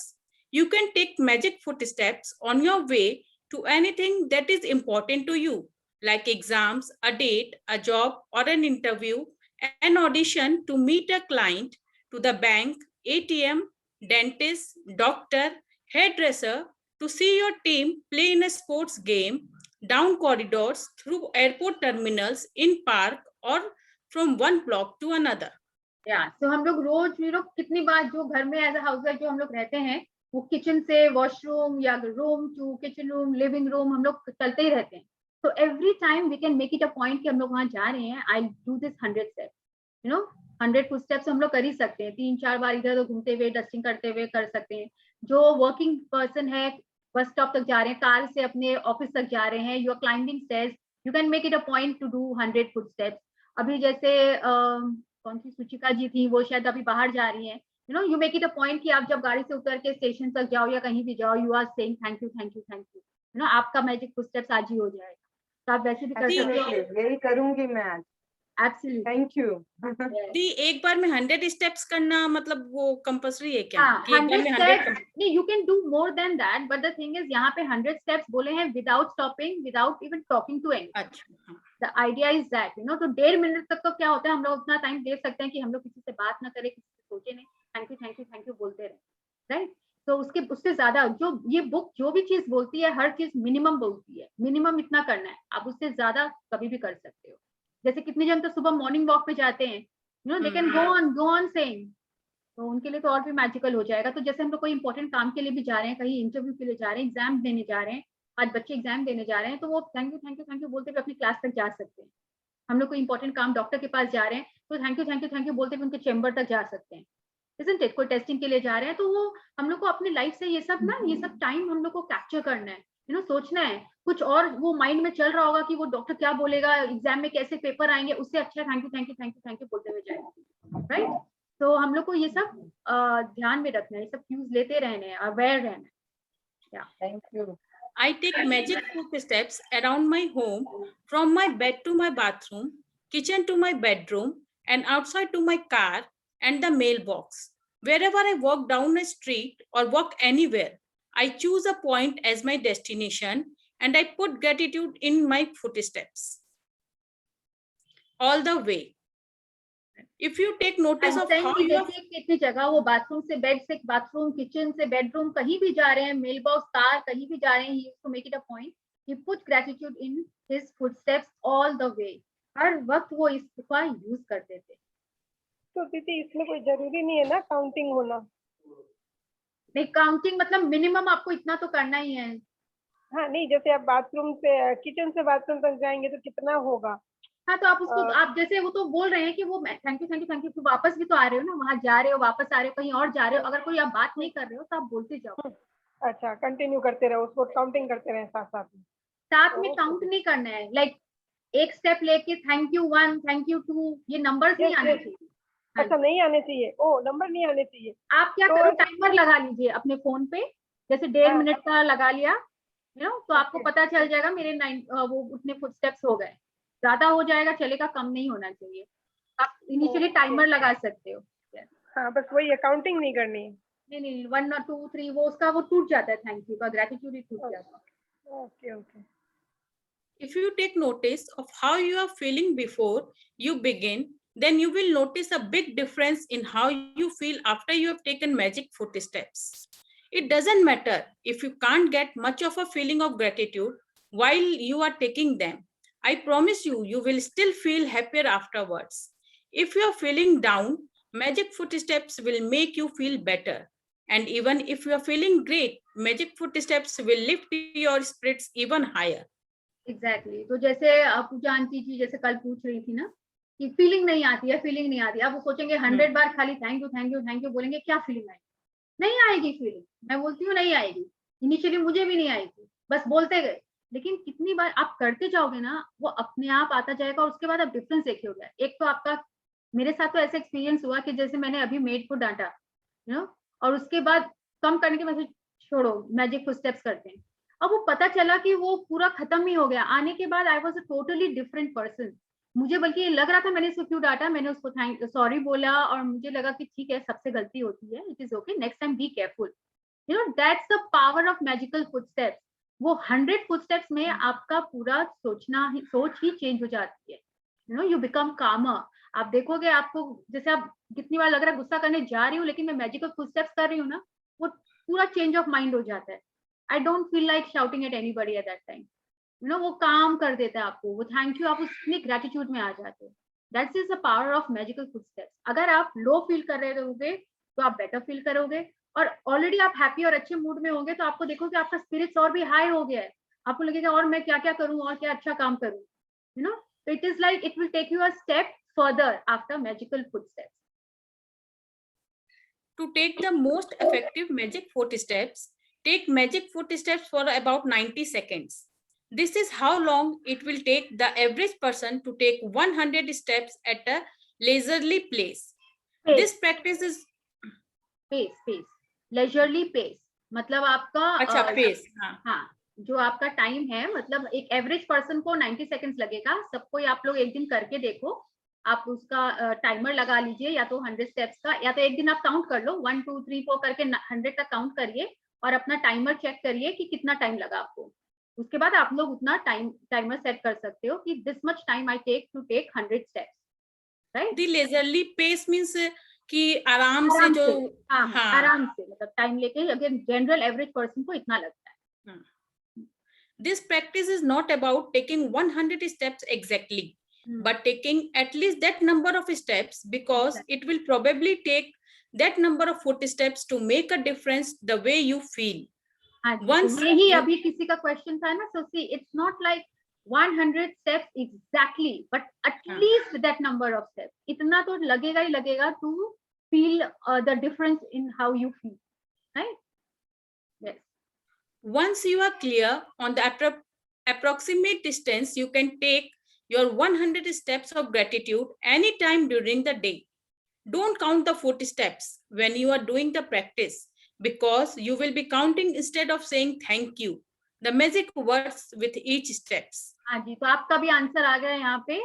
You can take magic footsteps on your way to anything that is important to you, like exams, a date, a job or an interview, an audition, to meet a client, to the bank, ATM, dentist, doctor, hairdresser, to see your team play in a sports game, down corridors, through airport terminals, in park, or from one block to another. तो हम लोग रोज कितनी बार जो घर में as a housewife जो हम लोग रहते हैं, वो किचन से वॉशरूम या room to kitchen room, living room, हम लोग चलते ही रहते हैं. So every time we can make it a point कि हम लोग वहां जा रहे हैं, I'll do this 100 steps, 100 footsteps हम लोग कर ही सकते हैं. 3-4 बार इधर उधर घूमते हुए, डस्टिंग करते हुए कर सकते हैं. जो वर्किंग पर्सन है, बस स्टॉप तक जा रहे हैं, कार से अपने ऑफिस तक जा रहे हैं, you are climbing stairs, you can make it a point to do 100 footsteps. अभी जैसे कौन सी सुचिका जी थी, वो शायद अभी बाहर जा रही है, you make it a point कि आप जब गाड़ी से उतर के स्टेशन तक जाओ या कहीं भी जाओ, you are saying thank you thank you thank you. आपका मैजिक फुटस्टेप्स आज ही हो जाएगा. तो आप वैसे भी कर सकते हो. यही करूंगी मैं आज. एब्सोल्युटली. Thank you. एक बार में 100 स्टेप्स करना मतलब वो कंपल्सरी है क्या? 100 स्टेप्स नहीं, you can do more than that, but the thing is यहाँ पे 100 स्टेप्स बोले हैं without stopping, without even talking to any. अच्छा, द आइडिया इज दैट तो 1.5 मिनट तक तो क्या होता है, हम लोग उतना टाइम दे सकते हैं कि हम लोग किसी से बात ना करें, किसी से सोचे नहीं, thank you thank you thank you बोलते रहे, राइट. तो उससे ज्यादा जो ये बुक जो भी चीज बोलती है, हर चीज मिनिमम बोलती है. मिनिमम इतना करना है, आप उससे ज्यादा कभी भी कर सकते हो. जैसे कितने जन तो सुबह मॉर्निंग वॉक पे जाते हैं, they can go on saying. तो उनके लिए तो और भी मैजिकल हो जाएगा. तो जैसे हम लोग कोई इंपॉर्टेंट काम के लिए भी जा रहे हैं, कहीं इंटरव्यू के लिए जा रहे हैं, एग्जाम देने जा रहे हैं, आज बच्चे एग्जाम देने जा रहे हैं, तो वो थैंक यू बोलते हुए अपनी क्लास तक जा सकते हैं. हम लोग कोई इंपॉर्टेंट काम डॉक्टर के पास जा रहे हैं, तो थैंक यू बोलते हुए उनके चेंबर तक जा सकते हैं. Isn't it? कोई टेस्टिंग के लिए जा रहे हैं, तो वो हम लोग को अपनी लाइफ से ये सब टाइम हम लोग को कैप्चर करना है, सोचना है. कुछ और वो माइंड में चल रहा होगा कि वो डॉक्टर क्या बोलेगा, एग्जाम में कैसे पेपर आएंगे, उससे अच्छा थैंक यू बोलते हुए जाएगा. राइट. तो हम लोग को ये सब ध्यान में रखना है, ये सब क्यूज लेते रहने हैं, अवेयर रहना है. Thank you. I take magic footsteps around my home, from my bed to my bathroom, kitchen to my bedroom, and outside to my car and the mailbox. Wherever I walk down a street or walk anywhere, I choose a point as my destination and I put gratitude in my footsteps all the way. If you take notice of how you are... कितनी जगह वो bathroom से bed से bathroom, kitchen से bedroom, कहीं भी जा रहे हैं, मेल बॉक्स, कार, कहीं भी जा रहे हैं, he used to make it a point. He put gratitude in his footsteps all the way. हर वक्त वो इसका यूज करते थे. तो दीदी इसमें कोई जरूरी नहीं है ना काउंटिंग होना? नहीं, काउंटिंग मतलब मिनिमम आपको इतना तो करना ही है. हाँ नहीं, जैसे आप बाथरूम से किचन से बाथरूम तक जाएंगे तो कितना होगा? हाँ, तो आप उसको आप जैसे वो तो बोल रहे हैं कि वो थैंक यू तो वापस भी तो आ रहे हो ना, वहां जा रहे हो, वापस आ रहे हो, कहीं और जा रहे हो. अगर कोई आप बात नहीं कर रहे हो तो आप बोलते जाओ. अच्छा, कंटिन्यू करते रहो, उसको काउंटिंग करते रहे साथ में काउंट नहीं करना है. लाइक एक स्टेप लेके थैंक यू 1, थैंक यू 2, ये नंबर्स नहीं आने चाहिए. अच्छा, नहीं आने चाहिए. ओ, नंबर नहीं आने चाहिए. आप क्या करो, टाइमर लगा लीजिए अपने फोन पे, जैसे 1.5 मिनट का लगा लिया, तो आपको पता चल जाएगा मेरे 9 वो उतने फुटस्टेप्स हो गए. ज्यादा हो जाएगा चलेगा, कम नहीं होना चाहिए. आप इनिशियली टाइमर लगा सकते हो. हाँ, बस वही है, काउंटिंग नहीं करनी है. नहीं 1 और 2 3 वो उसका वो टूट जाता है, थैंक यू का ग्रेटिट्यूड ही टूट जाता है. Okay. If you take notice of how you are feeling before you begin, then you will notice a big difference in how you feel after you have taken magic footsteps. It doesn't matter if you can't get much of a feeling of gratitude while you are taking them. I promise you, you will still feel happier afterwards. If you are feeling down, magic footsteps will make you feel better. And even if you are feeling great, magic footsteps will lift your spirits even higher. Exactly. तो जैसे पूजा aunty जी जैसे कल पूछ रही थी ना कि feeling नहीं आती है, अब वो सोचेंगे 100 बार खाली थैंक यू बोलेंगे, क्या फीलिंग आएगी? नहीं आएगी फीलिंग. मैं बोलती हूँ नहीं आएगी. इनिशियली मुझे भी नहीं आई थी, बस बोलते गए. लेकिन कितनी बार आप करते जाओगे ना, वो अपने आप आता जाएगा और उसके बाद आप डिफरेंस देखोगे. एक तो आपका, मेरे साथ तो ऐसा एक्सपीरियंस हुआ कि जैसे मैंने अभी मेड को डांटा, और उसके बाद कम करने के बाद छोड़ो मैजिक फुटस्टेप्स करते हैं, अब वो पता चला कि वो पूरा खत्म ही हो गया. आने के बाद I was a totally different person. मुझे बल्कि ये लग रहा था मैंने इसको क्यों डांटा, मैंने उसको सॉरी बोला और मुझे लगा कि ठीक है, सबसे गलती होती है, it is okay, next time be careful. That's the power of magical footsteps. वो 100 फुटस्टेप्स में आपका पूरा सोच ही चेंज हो जाती है. यू बिकम कामर. आप देखोगे, आपको जैसे आप कितनी बार लग रहा है गुस्सा करने जा रही हूँ, लेकिन मैं मैजिकल फुटस्टेप्स कर रही हूँ ना, वो पूरा चेंज ऑफ माइंड हो जाता है. I don't feel like shouting at anybody at that time. वो काम कर देता है आपको, वो थैंक यू, आप उसमें ग्रेटिट्यूड में आ जाते हो. That is the power of magical footsteps. अगर आप लो फील कर रहे होगे तो आप बेटर फील करोगे, और ऑलरेडी आप हैप्पी और अच्छे मूड में होंगे तो आपको देखोगे आपका स्पिरिट्स और भी हाई हो गया है. आपको लगेगा और मैं क्या क्या करूं और क्या अच्छा काम करूं. So it is like it will take you a step further after magical footsteps. To take the most effective magic footsteps, take magic footsteps for about 90 seconds. This is how long it will take the average person to take 100 steps at a leisurely pace. This practice is pace. Leisurely pace. मतलब आपका अच्छा pace. हाँ, जो आपका time है, मतलब एक average person को 90 सेकंड्स लगेगा. सबको आप लोग एक दिन करके देखो. आप उसका टाइमर लगा लीजिए, या तो 100 स्टेप्स का, या तो एक दिन आप काउंट कर लो, 1 2 3 4 करके 100 तक काउंट करिए और अपना टाइमर चेक करिए कि कितना टाइम लगा आपको. उसके बाद आप लोग उतना टाइमर सेट कर सकते हो कि this much time I take to take 100 steps. Right. The leisurely pace means कि आराम से जो आराम से, मतलब टाइम लेके, अगर जनरल एवरेज पर्सन को इतना लगता है. This practice is not about taking 100 steps exactly. but taking at least that number of steps, because it will probably take that number of footsteps to make a difference the way you feel. Once यही अभी किसी का question था ना, so see, it's not like 100 steps exactly, but at least that number of steps. इतना तो लगेगा ही लगेगा to feel the difference in how you feel, right? Yes. Once you are clear on the approximate distance, you can take your 100 steps of gratitude anytime during the day. Don't count the footsteps when you are doing the practice, because you will be counting instead of saying thank you. The magic works with each steps. हाँ जी, तो आपका भी answer आ गया यहाँ पे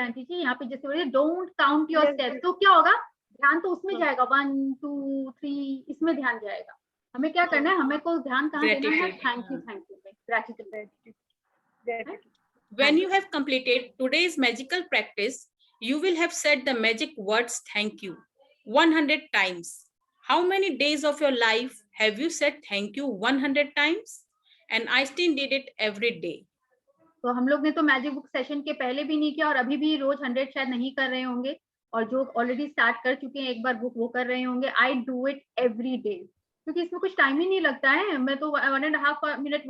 aunty जी। यहाँ पे जैसे बोले डोंट काउंट योर स्टेप्स, तो क्या होगा, ध्यान तो उसमें जाएगा 1 2 3 इसमें ध्यान जाएगा। हमें क्या करना है, हमें को ध्यान कहाँ देना है, थैंक यू में, gratitude. When you have completed today's magical practice, you will have said the magic words thank you 100 times. How many days of your life have you said thank you 100 times? And Einstein did it every day. तो हम लोग ने तो magic book session के पहले भी नहीं किया और अभी भी रोज 100 शायद नहीं कर रहे होंगे, और जो ऑलरेडी स्टार्ट कर चुके हैं एक बार बुक वो कर रहे होंगे। I do it every day, क्योंकि इसमें कुछ टाइम ही नहीं लगता है। मैं तो 1.5 मिनट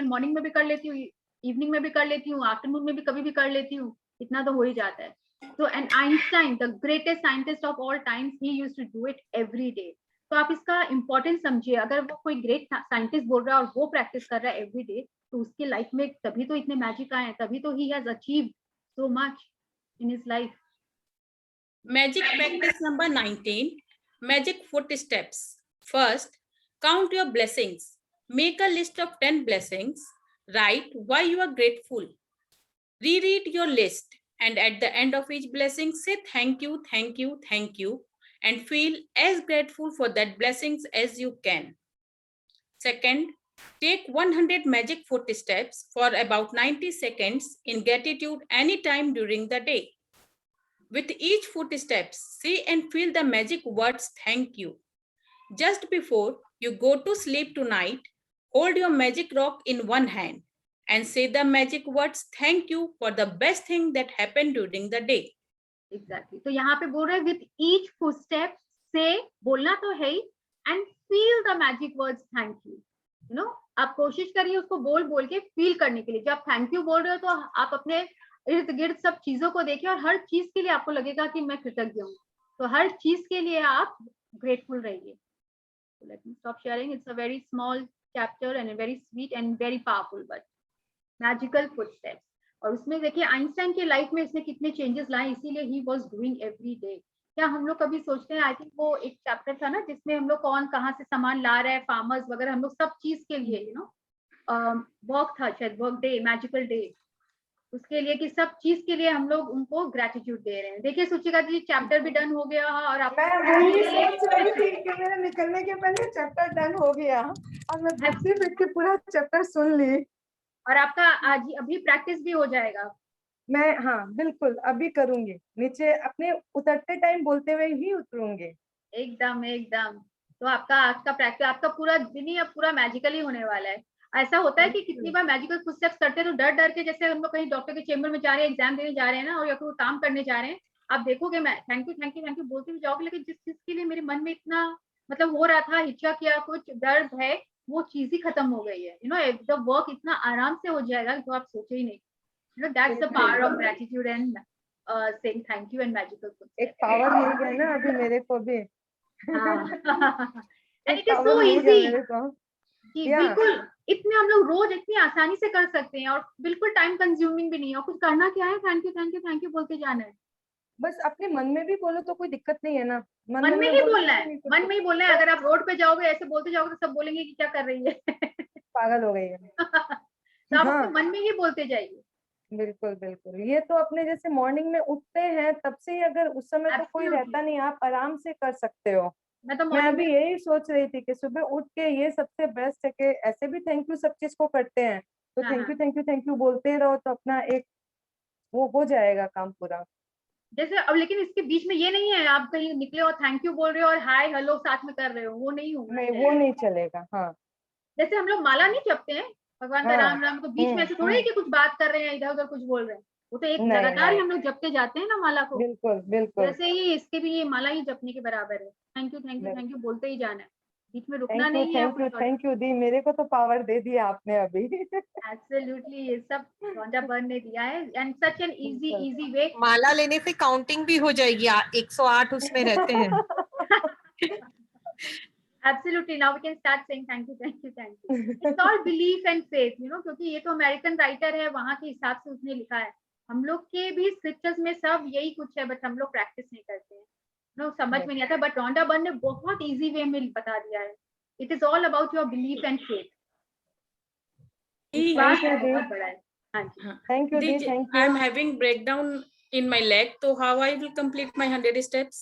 मॉर्निंग में भी कर लेती हूँ, इवनिंग में भी कर लेती हूँ, आफ्टरनून में भी कभी भी कर लेती हूँ, इतना तो हो ही जाता है। तो and Einstein, the greatest scientist of all times, he used to do it every day. तो आप इसका इंपॉर्टेंस समझिए, अगर वो कोई ग्रेट साइंटिस्ट बोल रहा है और वो प्रैक्टिस कर रहा है एवरी डे, तो उसकी लाइफ में तभी तो इतने मैजिक आए हैं, तभी तो he has achieved so much in his life. Magic practice number 19, magic footsteps. First, count your blessings. Make a list of 10 blessings. Write why you are grateful. Reread your list, and at the end of each blessing, say thank you, thank you, thank you, and feel as grateful for that blessings as you can. Second, take 100 magic footsteps for about 90 seconds in gratitude anytime during the day. With each footstep, say and feel the magic words thank you. Just before you go to sleep tonight, hold your magic rock in one hand and say the magic words thank you for the best thing that happened during the day. Exactly. तो यहाँ पे बोल रहे हैं with each footstep से, बोलना तो है ही, and feel the magic words thank you. You know, आप कोशिश करिए उसको बोल बोल के फील करने के लिए। जब आप थैंक यू बोल रहे हो तो आप अपने इर्द गिर्द सब चीजों को देखिए और हर चीज के लिए आपको लगेगा कि मैं कृतज्ञ हूँ, तो हर चीज के लिए आप ग्रेटफुल रहिए। Let me stop sharing. It's a very small chapter and a very sweet and very powerful but magical footsteps. और उसमें देखिए आइंस्टाइन के लाइफ में इसने कितने चेंजेस लाए, इसीलिए he was doing every day. क्या हम लोग कभी सोचते हैं, आई थिंक वो एक चैप्टर था ना जिसमें हम लोग कौन कहाँ से सामान ला रहे हैं, फार्मर्स वगैरह, हम लोग सब चीज के लिए यू नो वर्क था शायद, वर्क डे, मैजिकल डे, उसके लिए कि सब चीज के लिए हम लोग उनको ग्रेटिट्यूड दे रहे हैं। देखिए सुचिका जी, चैप्टर भी डन हो गया और आप मैं वही सोच रही थी कि मेरा निकलने के पहले चैप्टर डन हो गया और मैं दूसरी बैठ के पूरा चैप्टर सुन ली, और आपका आज अभी प्रैक्टिस भी हो जाएगा। मैं हाँ बिल्कुल अभी करूंगी, नीचे अपने उतरते टाइम बोलते हुए ही उतरूंगी। एकदम एकदम। तो आपका प्रैक्टिस, आपका पूरा दिन ही अब पूरा मैजिकली होने वाला है। ऐसा होता है कि कितनी बार मैजिकल फुटस्टेप्स करते हैं तो डर डर के, जैसे हम लोग कहीं डॉक्टर के चेंबर में जा रहे हैं, एग्जाम देने जा रहे हैं ना, और या कोई काम करने जा रहे हैं, आप देखोगे मैं थैंक यू बोलते हुए जाओगे, लेकिन जिस चीज के लिए मेरे मन में इतना मतलब हो रहा था, हिचक या कुछ दर्द है, वो चीज ही खत्म हो गई है। यू नो, द वर्क इतना आराम से हो जाएगा तो आप सोचे ही नहीं। You know, that's the power of gratitude and saying thank you and magical footsteps. एक पावर मिल गया ना अभी मेरे को भी। And it is so easy कि बिल्कुल इतने हम लोग रोज इतनी आसानी से कर सकते हैं और बिल्कुल टाइम कंज्यूमिंग भी नहीं है, और कुछ करना क्या है, थैंक यू बोलते जाना है। बस अपने मन में भी बोलो तो कोई दिक्कत नहीं है ना, मन में ही बोलना है, मन में ही बोलना है। अगर आप रोड पे जाओगे ऐसे बोलते जाओगे तो सब बोलेंगे कि क्या कर रही है, पागल हो गई है। तो आप अपने मन में ही बोलते जाइए। बिल्कुल बिल्कुल, ये तो अपने जैसे मॉर्निंग में उठते हैं तब से ही, अगर उस समय तो कोई रहता नहीं, आप आराम से कर सकते हो। मैं अभी यही सोच रही थी कि सुबह उठ के ये सबसे बेस्ट है कि ऐसे भी थैंक यू सब चीज को करते हैं, तो थैंक यू बोलते रहो तो अपना एक वो हो जाएगा काम पूरा। जैसे अब लेकिन इसके बीच में ये नहीं है आप कहीं निकले और थैंक यू बोल रहे हो और हाय हेलो साथ में कर रहे हो, वो नहीं होगा। नहीं, वो नहीं चलेगा। हाँ, जैसे हम लोग माला नहीं जपते हैं भगवान का राम राम, तो बीच में ऐसे थोड़ी कि कुछ बात कर रहे हैं, इधर उधर कुछ बोल रहे हैं, वो तो एक नहीं, लगातार ही नहीं। हम लोग जपते जाते हैं ना माला को, बिल्कुल बिल्कुल। वैसे ही इसके भी ये माला ही जपने के बराबर है। Thank you thank you thank you बोलते ही जाना है, बीच में रुकना नहीं है। थैंक यू दी, मेरे को तो पावर दे दिया आपने अभी। एब्सोल्युटली, ये सब रॉन्डा बर्न ने दिया है, and such an easy way. माला लेने से काउंटिंग भी हो जाएगी, 108 उसमें रहते हैं। Absolutely. Now we can start saying thank you, thank you, thank you. It's all belief and faith, you know, क्योंकि ये तो अमेरिकन राइटर है, वहां के हिसाब से उसने लिखा है। हम लोग के भी स्क्रिप्चर्स में सब यही कुछ है, बट हम लोग प्रैक्टिस नहीं करते हैं, नो समझ में नहीं आता। बट रॉन्डा बर्न ने बहुत इजी वे में बता दिया है। It is all about your belief and faith. विश्वास बहुत बड़ा है। हाँ जी, थैंक यू दी, thank I you. Am having breakdown in my leg, तो how I will complete my 100 steps?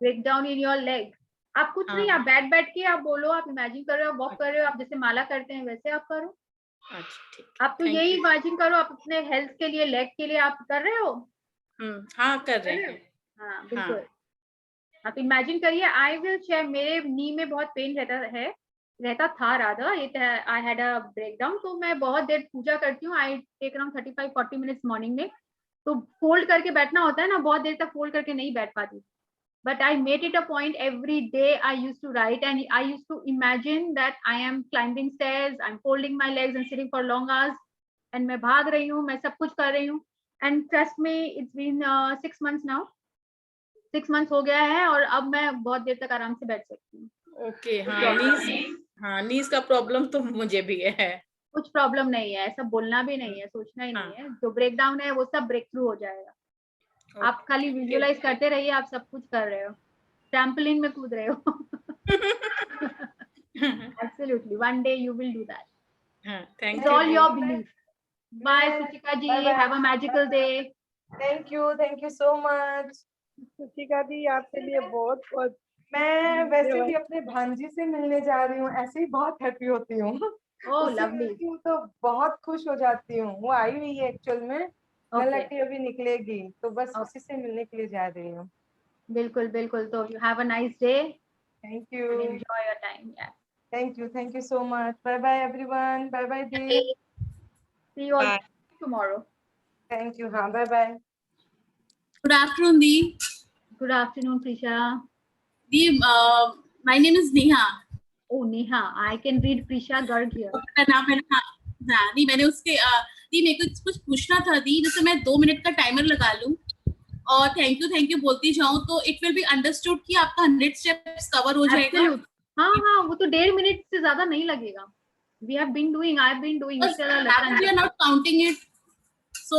Break down in your leg. आप कुछ नहीं, आप बैठ के आप बोलो, आप इमेजिन कर रहे हो, वॉक कर रहे हो, आप जैसे माला करते हैं वैसे आप करो। अच्छा ठीक, आप तो यही इमेजिन करो, आप अपने हेल्थ के लिए, लेग के लिए आप कर रहे हो। हाँ कर रहे हैं। हाँ बिल्कुल, आप इमेजिन करिए। आई विल शेयर, मेरे नी में बहुत पेन रहता था Radha, I had a breakdown. तो मैं बहुत देर पूजा करती हूँ, I take around 35-40 minutes morning में। तो फोल्ड करके बैठना होता है ना, बहुत देर तक फोल्ड करके नहीं बैठ पाती। But I made it a point every day. I used to write and I used to imagine that I am climbing stairs, I'm folding my legs and sitting for long hours, and मैं भाग रही हूँ, मैं सब कुछ कर रही हूँ। And trust me, it's been 6 months now. 6 months हो गया है और अब मैं बहुत देर तक आराम से बैठ सकती हूँ। ओके, हाँ नीज का प्रॉब्लम तो मुझे भी है। कुछ प्रॉब्लम नहीं है, ऐसा बोलना भी नहीं है, सोचना ही नहीं है। जो ब्रेक डाउन है वो सब ब्रेक थ्रू हो जाएगा। आप खाली विजुअलाइज करते रहिए, आप सब कुछ कर रहे हो, ट्रैम्पोलिन में कूद रहे हो। Absolutely, one day you will do that. Thank It's all your belief. Bye Suchika ji, have a magical day. Thank you so much. Suchika दी, आपके लिए बहुत बहुत मैं वैसे भी अपने भांजी से मिलने जा रही हूँ, ऐसे ही बहुत हैप्पी होती हूँ। Oh, उससे lovely. मिलती हूँ तो बहुत खुश हो जाती हूँ। वो आई हुई है एक्चुअल में, मैं लगती अभी निकलेगी, तो बस उसी से मिलने के लिए जा रही हूँ। बिल्कुल बिल्कुल, तो you have a nice day. Thank you, Enjoy your time. Yeah. Thank you so much. Bye bye everyone, bye bye दी। See you all tomorrow. Thank you, हाँ bye bye. Good afternoon, Dee. Good afternoon, Prisha. Dee, my name is Neha. Oh, Neha, I can read Prisha Garg here. मेरा नाम है ना, हाँ, दी मैंने उसके दी मेरे को कुछ पूछना था दी, जैसे मैं 2 मिनट का टाइमर लगा लूं और थैंक यू बोलती जाऊं, तो इट विल बी अंडरस्टूड कि आपका 100 स्टेप्स कवर हो जाएगा। हाँ, वो तो 1.5 मिनट से ज्यादा नहीं लगेगा। We have been doing, I've been doing. We are not counting it, so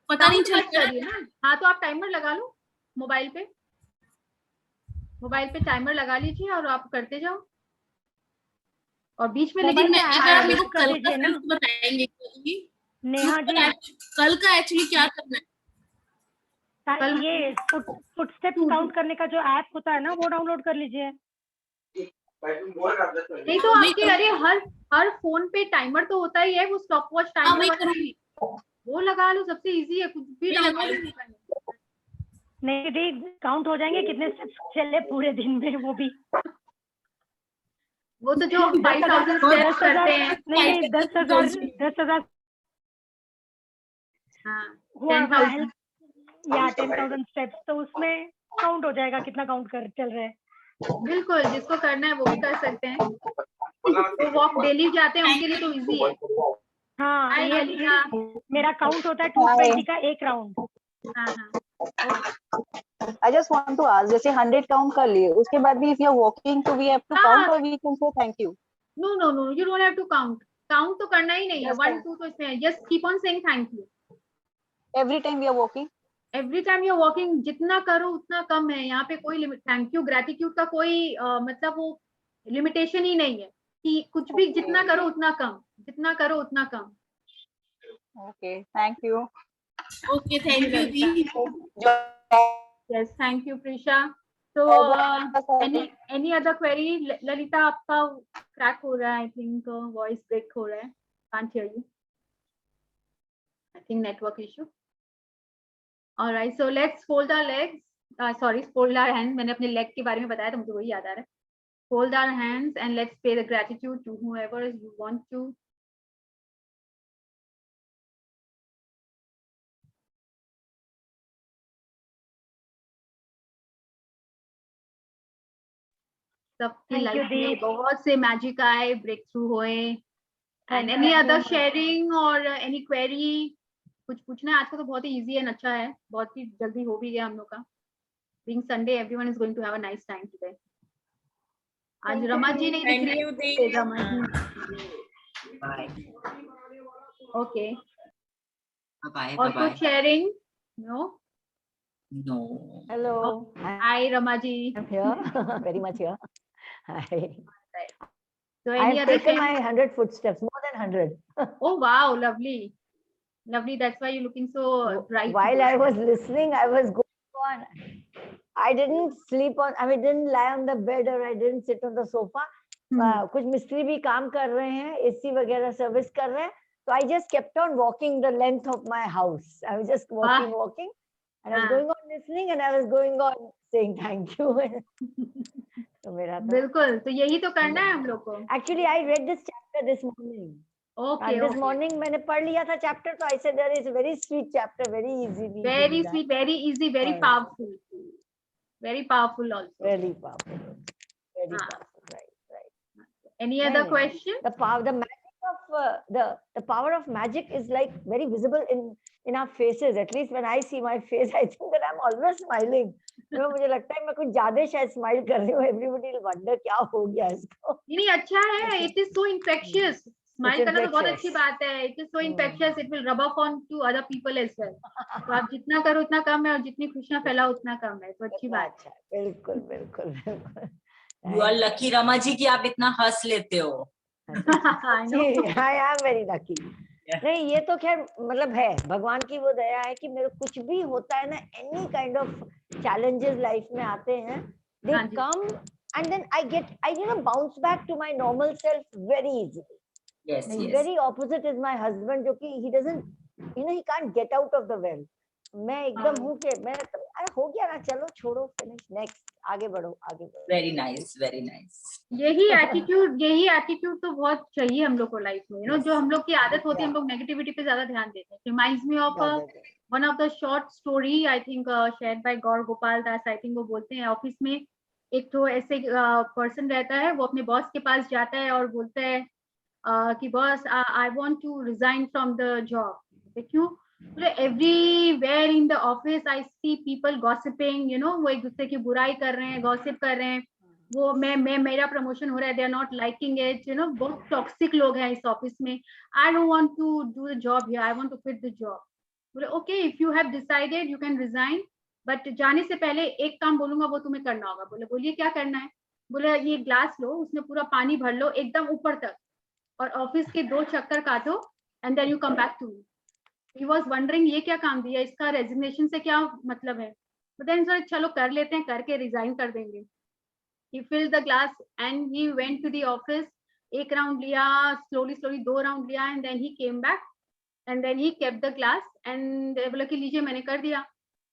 पता नहीं चल रहा है। हाँ, तो आप टाइमर लगा लो मोबाइल पे टाइमर लगा लीजिए और आप करते जाओ, और बीच में लेकिन मैं अगर आप मेरे को कर कल दीजिए का ना बताएंगे नेहा जी, कल का एक्चुअली क्या करना है? ये फुटस्टेप काउंट करने का जो ऐप होता है ना, वो डाउनलोड कर लीजिए। नहीं तो आपके, अरे हर फोन पे टाइमर तो होता ही है, वो स्टॉप वॉच टाइमर, वो लगा लो, सबसे इजी है, कुछ भी डाउनलोड नहीं करना। नहीं दी, काउंट हो जाएंगे कितने स्टेप्स चले पूरे दिन में, वो भी। वो तो जो 5000 स्टेप्स करते हैं। नहीं 10,000 या 10,000 स्टेप्स, तो उसमें काउंट हो जाएगा कितना काउंट कर चल रहे हैं। बिल्कुल, जिसको करना है वो भी कर सकते हैं, तो वॉक डेली जाते हैं उनके लिए तो इजी है। हाँ, ये मेरा काउंट होता है 220 का एक round. I just want to ask, जैसे 100 काउंट कर लिए, उसके बाद भी if you are walking तो we have to count or we can say thank you? No, you don't have to count. Count तो करना ही नहीं है, 1 2 तो इसमें just keep on saying thank you. Every time we are walking? Every time you are walking, जितना करो उतना कम है, यहाँ पे कोई लिमिट, थैंक यू ग्रेटिट्यूड का कोई मतलब वो लिमिटेशन ही नहीं है कि कुछ भी जितना करो उतना कम, जितना करो उतना कम। Okay, thank you. Okay, thank you the. Yes, thank you Prisha. So any other query? Lalita, आपका क्रैक हो रहा है, I think वॉइस ब्रेक हो रहा है, can't hear you. I think network issue. All right, so let's fold our legs. Fold our hands. मैंने अपने leg के बारे में बताया तो मुझे वही याद आ रहा है. Fold our hands and let's pay the gratitude to whoever you want to. सबकी Thank you, लाइफ में दी। बहुत से मैजिक आए, ब्रेक थ्रू होए। And Thank any you other so much. Sharing और एनी क्वेरी? कुछ पूछना है? आज का तो बहुत ही इजी एंड अच्छा है, बहुत ही जल्दी हो भी गया हम लोग का। Being Sunday, everyone is going to have a nice time today. आज Thank you, रमा दी। जी नहीं दिख Thank रही you, दी। है, Rama ji. Bye okay, bye और बाय कुछ sharing? No? No Hello. Hi Rama ji. I'm here. Very much here. Hi. So I any have other taken my sharing? 100 footsteps, more than 100. Oh wow, lovely. Lovely, that's why you're looking so bright. While today. I was listening, I was going on. I didn't sleep on, I mean, didn't lie on the bed or I didn't sit on the sofa. कुछ मिस्त्री भी काम कर रहे हैं, AC वगैरह service कर रहे हैं, so I just kept on walking the length of my house. I was just walking, and I was going on listening, and I was going on saying thank you. तो मेरा तो बिल्कुल, तो यही तो करना है हम लोग को। Actually, I read this chapter this morning. Okay, And this okay. morning मैंने पढ़ लिया था chapter, तो I said there is a very sweet chapter, very easily. Very sweet, very easy, very Right. powerful. Very powerful also. Very powerful. Very powerful. Right, right. Any other Right. question? The power, the magic of the power of magic is like very visible in our faces. At least when I see my face, I think that I'm always smiling. You know, मुझे लगता है मैं कुछ ज्यादा शायद smile कर रही हूँ. Everybody will wonder क्या हो गया इसको. नहीं अच्छा है. It is so infectious. Smile करना तो बहुत अच्छी infectious. बात है. It is so infectious. It will rub off on to other people as well. तो आप जितना करो उतना कम है और जितनी खुशियां फैलाओ उतना कम है. तो अच्छी बात है. बिल्कुल बिल्कुल बिल्कुल. You are lucky Rama ji कि आप इतना हंस लेते हो. I am very lucky. नहीं ये तो खैर मतलब है भगवान की वो दया है कि मेरे कुछ भी होता है ना, any kind of challenges life में आते हैं, they come and then I you know bounce back to my normal self very easily. Yes, The yes. very opposite is my husband, जो कि he doesn't, you know, he can't get out of the well. मैं एकदम हूँ कि मैं अरे हो गया ना, चलो छोड़ो, फिनिश, नेक्स्ट, आगे बढ़ो आगे बढ़ो. Very nice, very nice. यही एटीट्यूड तो बहुत चाहिए हम लोग को लाइफ में. यू नो जो हम लोग की आदत होती है, हम लोग नेगेटिविटी पे ज्यादा ध्यान देते हैं. Reminds me of one of the short story I think shared by Gaur Gopal Das. I think वो बोलते हैं ऑफिस में एक तो ऐसे पर्सन रहता है, वो अपने बॉस के पास जाता है और बोलता है कि boss I want to resign from the job. क्यों? Everywhere in the office I see people gossiping. You know वो एक दूसरे की बुराई कर रहे हैं, गॉसिप कर रहे हैं. वो मैं मेरा प्रमोशन हो रहा है, they are not liking it. You know बहुत टॉक्सिक लोग हैं इस ऑफिस में. I don't want to do the job here, I want to quit the job. बोले okay, if you have decided you can resign, but जाने से पहले एक काम बोलूंगा वो तुम्हें करना होगा. बोले बोलिए क्या करना है? बोले ये ग्लास लो, उसमें पूरा पानी भर लो एकदम ऊपर तक और ऑफिस के 2 चक्कर काटो and then you come back to me. He was wondering ये क्या काम दिया, इसका रेजिग्नेशन से क्या मतलब है. But then सर चलो कर लेते हैं, करके रिजाइन कर देंगे. He filled the glass and he went to the office. एक राउंड लिया, slowly 2 राउंड लिया and then he came back and then he kept the glass and बोला कि लीजिए मैंने कर दिया.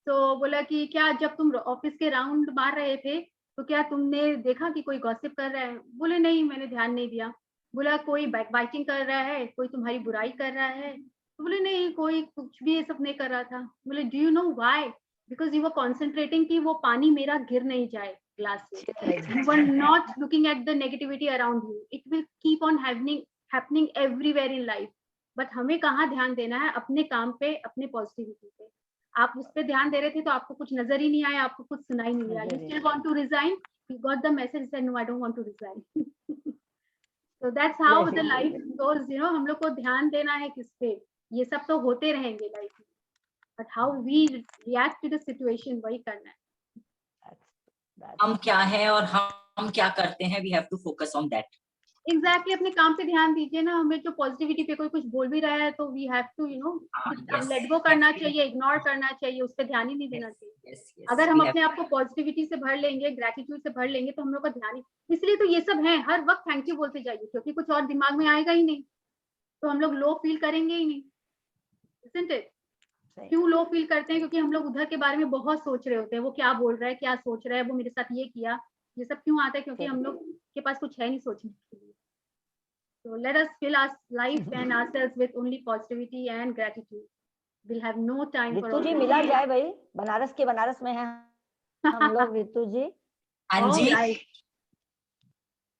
तो बोला कि क्या जब तुम ऑफिस के राउंड मार रहे थे तो क्या तुमने देखा कि कोई गॉसिप कर रहा है? बोले नहीं, मैंने ध्यान नहीं दिया. बोला कोई बैकबाइटिंग कर रहा है, कोई तुम्हारी बुराई कर रहा है? तो बोले नहीं, कोई कुछ भी ये सब नहीं कर रहा था. बोले do you know why? Because you were concentrating कि वो पानी मेरा गिर नहीं जाए ग्लास से. You were not looking at the negativity around you. It will keep on happening everywhere in life. But हमें कहाँ ध्यान देना है? अपने काम पे, अपने पॉजिटिविटी पे. आप उस पर ध्यान दे रहे थे तो आपको कुछ नजर ही नहीं आया, आपको कुछ सुनाई नहीं दिया. You still want to resign, you got the message that no I don't want to resign. So that's how the life goes. You know हम लोग को ध्यान देना है किस पे. ये सब तो होते रहेंगे लाइफ में, but how we react to the situation वही करना है. हम क्या है और हम क्या करते हैं, we have to focus on that. Exactly अपने काम पे ध्यान दीजिए ना. हमें जो पॉजिटिविटी पे कोई कुछ बोल भी रहा है तो we have to you know let go करना चाहिए, इग्नोर करना चाहिए, उस पर ध्यान ही नहीं देना चाहिए. अगर हम अपने आप को पॉजिटिविटी से भर लेंगे, ग्रेटिट्यूड से भर लेंगे तो हम लोग का ध्यान ही. इसलिए तो ये सब है, हर वक्त थैंक यू बोलते जाइए, क्योंकि कुछ और दिमाग में आएगा ही नहीं तो हम लोग लो फील करेंगे ही नहीं. Isn't it? क्यों लो फील करते हैं? क्योंकि हम लोग उधर के बारे में बहुत सोच रहे होते हैं. वो क्या बोल रहा है, क्या सोच रहा है, वो मेरे साथ ये किया. ये सब क्यों आता है? क्योंकि हम लोग के पास कुछ है नहीं सोचने के लिए. So let us fill our life and ourselves with only positivity and gratitude. We'll have no time for. Ritu जी मिला जाए भाई, बनारस में है हम लोग. रितु जी हाँ जी,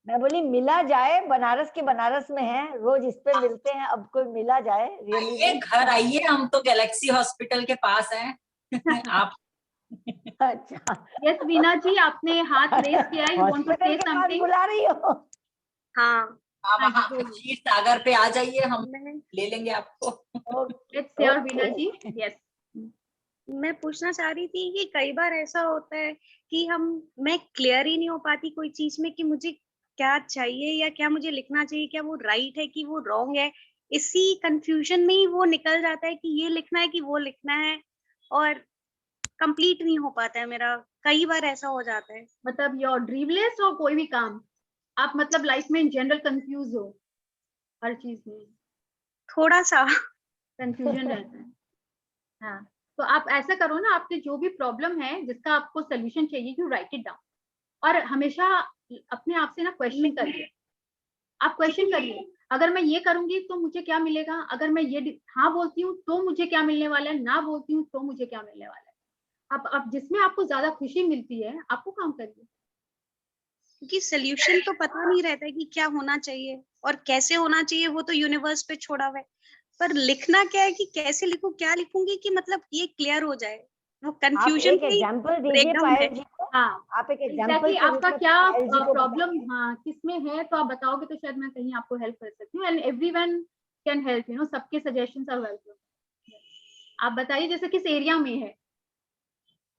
मैं बोली मिला जाए, बनारस के बनारस में है, रोज इस पे मिलते हैं, अब कोई मिला जाए रियली। आइए घर आइए, हम तो गैलेक्सी हॉस्पिटल के पास हैं। आप अच्छा, यस वीना जी, आपने हाथ रेस किया है, यू वांट टू हॉस्पिटल से के पास समथिंग? बुला रही हो? हाँ आप वहाँ क्षीर सागर पे आ जाइए, हम मैं ले लेंगे आपको। Let's hear Veena ji. Yes, मैं पूछना चाह रही थी कि कई बार ऐसा होता है कि मैं क्लियर ही नहीं हो पाती कोई चीज में कि मुझे क्या चाहिए या क्या मुझे लिखना चाहिए, क्या वो राइट है कि वो रॉन्ग है। इसी कंफ्यूजन में ही वो निकल जाता है कि ये लिखना है कि वो लिखना है, और कंप्लीट नहीं हो पाता है मेरा। कई बार ऐसा हो जाता है। मतलब योर ड्रीमलेस हो कोई भी काम, आप मतलब लाइफ में इन जनरल कंफ्यूज हो, हर चीज में थोड़ा सा कंफ्यूजन रहता है। हाँ, तो आप ऐसा करो ना, आपके जो भी प्रॉब्लम है जिसका आपको सोल्यूशन चाहिए, यू राइट इट डाउन, और हमेशा अपने आप से ना क्वेश्चन करिए। आप क्वेश्चन करिए, अगर मैं ये करूंगी तो मुझे क्या मिलेगा, अगर मैं ये हाँ बोलती हूँ तो मुझे क्या मिलने वाला है, ना बोलती हूँ तो मुझे क्या मिलने वाला है। आप जिसमें आपको ज्यादा खुशी मिलती है आपको काम करिए। क्योंकि सोल्यूशन तो पता नहीं रहता है कि क्या होना चाहिए और कैसे होना चाहिए, वो तो यूनिवर्स पे छोड़ा हुआ है। पर लिखना क्या है कि कैसे लिखूं, क्या लिखूंगी कि मतलब ये क्लियर हो जाए, वो कंफ्यूजन एक एग्जांपल दीजिए ब्रेकडाउन है। पायल जी को। हाँ, आप एक एग्जांपल एग्जैक्टली के रूप आपका में क्या पायल जी को प्रॉब्लम बताइए। हाँ किसमें है, तो आप बताओगे तो शायद मैं कहीं आपको हेल्प कर सकती हूँ। And everyone can help, you know, सबके सजेशंस आर वेलकम। आप बताइए जैसे किस एरिया में है,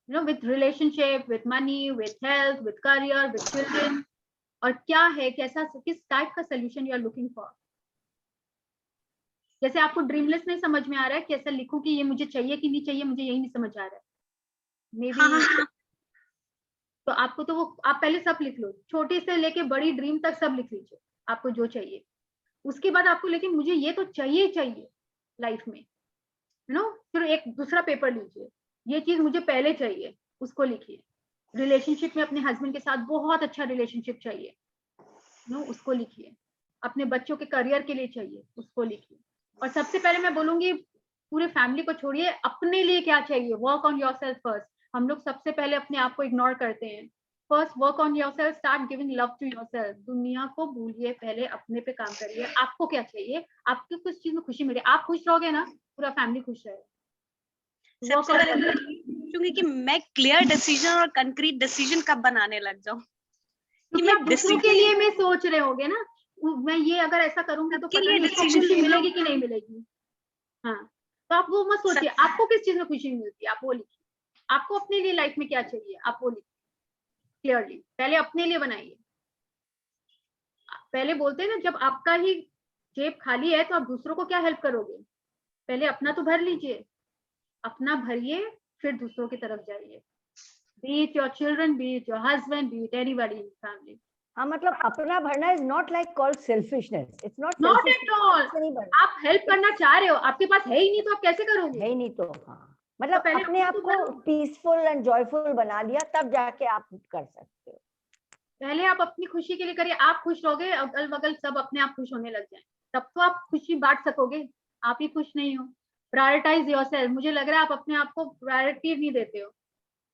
you know, with relationship, with money, with health, with career, with children, और क्या है, कैसा, किस टाइप का solution you are looking for. जैसे आपको ड्रीमलेस नहीं समझ में आ रहा है, कैसे लिखूं कि ये मुझे चाहिए कि नहीं चाहिए, मुझे यही नहीं समझ आ रहा है मे बी। तो आपको तो वो आप पहले सब लिख लो, छोटी से लेके बड़ी ड्रीम तक सब लिख लीजिए आपको जो चाहिए। उसके बाद आपको लेकिन मुझे ये तो चाहिए चाहिए लाइफ में, यू नो, फिर एक दूसरा पेपर लीजिए, ये चीज मुझे पहले चाहिए, उसको लिखिए। रिलेशनशिप में अपने हस्बैंड के साथ बहुत अच्छा रिलेशनशिप चाहिए, यू नो, उसको लिखिए। अपने बच्चों के करियर के लिए चाहिए, उसको लिखिए। और सबसे पहले मैं बोलूंगी पूरे फैमिली को छोड़िए, अपने लिए क्या चाहिए, वर्क ऑन योरसेल्फ फर्स्ट। हम लोग सबसे पहले अपने आप को इग्नोर करते हैं। First work on yourself, start giving love to yourself. दुनिया को भूलिए, पहले अपने पे काम करिए। आपको क्या चाहिए, आपको किस चीज में खुशी मिले, आप खुश रहोगे ना, पूरा फैमिली खुश रहेगा। सबसे पहले मैं पूछूंगी कि मैं क्लियर डिसीजन और कंक्रीट डिसीजन कब बनाने लग जाऊं, कि क्योंकि आप दूसरों के लिए में सोच रहे होगे ना, मैं ये अगर ऐसा करूंगी तो पता नहीं उसको खुशी मिलेगी कि नहीं मिलेगी। हाँ, तो आप वो मत सोचिए, आपको किस चीज में खुशी मिलती है आप वो लिखिए। आपको अपने लिए लाइफ में क्या चाहिए आप वो लिखिए क्लियरली, पहले अपने लिए बनाइए। पहले बोलते हैं ना, जब आपका ही जेब खाली है तो आप दूसरों को क्या हेल्प करोगे, पहले अपना तो भर लीजिए, अपना भरिए, फिर दूसरों की तरफ जाइए। Be it your children, be it your husband, be it anybody in family. हाँ, मतलब अपना भरना is not like called selfishness, it's not not at all. आप हेल्प करना चाह रहे हो, आपके पास है ही नहीं तो आप कैसे करोगे, है ही नहीं तो हाँ, मतलब तो अपने आप को पीसफुल एंड जॉयफुल बना लिया, तब जाके आप कर सकते हो। पहले आप अपनी खुशी के लिए करिए, आप खुश रहोगे, अगल बगल सब अपने आप खुश होने लग जाए, तब तो आप खुशी बांट सकोगे। आप ही खुश नहीं हो, प्रायोरिटाइज योरसेल्फ। मुझे लग रहा है आप अपने आप को प्रायोरिटी नहीं देते हो,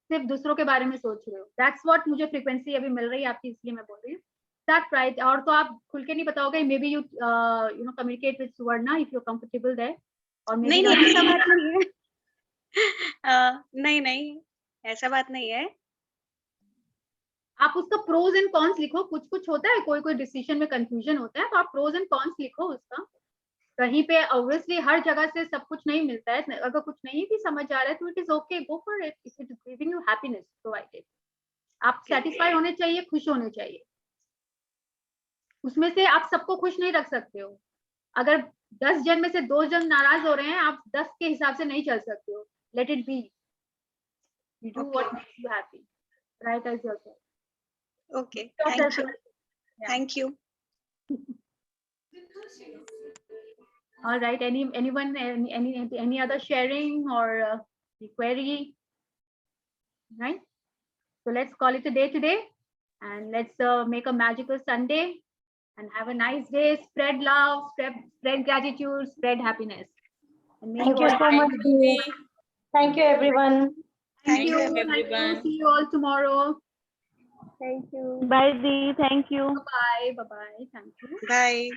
सिर्फ दूसरों के बारे में सोच रहे हो। दैट्स व्हाट मुझे फ्रीक्वेंसी अभी मिल रही है आपकी, इसलिए मैं बोल रही हूँ। स्टार्ट प्राइड, और तो आप खुल के नहीं बताओगे, maybe you you know communicate with Suvarna if you comfortable there, और नहीं ऐसा बात नहीं है। नहीं ऐसा बात नहीं है। आप उसका प्रोज एंड कॉन्स लिखो, कुछ कुछ होता है, कोई कोई डिसीजन में कंफ्यूजन होता है, तो आप प्रोज एंड कॉन्स लिखो उसका। कहीं पे ऑब्वियसली हर जगह से सब कुछ नहीं मिलता है, अगर कुछ नहीं भी समझ आ रहा है तो it is okay, go for it, if it is giving you happiness provided. आप सेटिस्फाई होने चाहिए, खुश होने चाहिए। उसमें से आप सबको खुश नहीं रख सकते हो। अगर 10 जन में से 2 जन नाराज हो रहे हैं, आप 10 के हिसाब से नहीं चल सकते हो। Let it be, you do what makes you happy, prioritize yourself. Okay, thank you. Thank you. All right, anyone, any other sharing or query, right? So let's call it a day today, and let's make a magical Sunday and have a nice day. Spread love, spread gratitude, spread happiness. And Thank you so much. Thank you everyone. Thank you everyone. See you all tomorrow. Thank you. Bye di, thank you. Bye bye, thank you. Bye.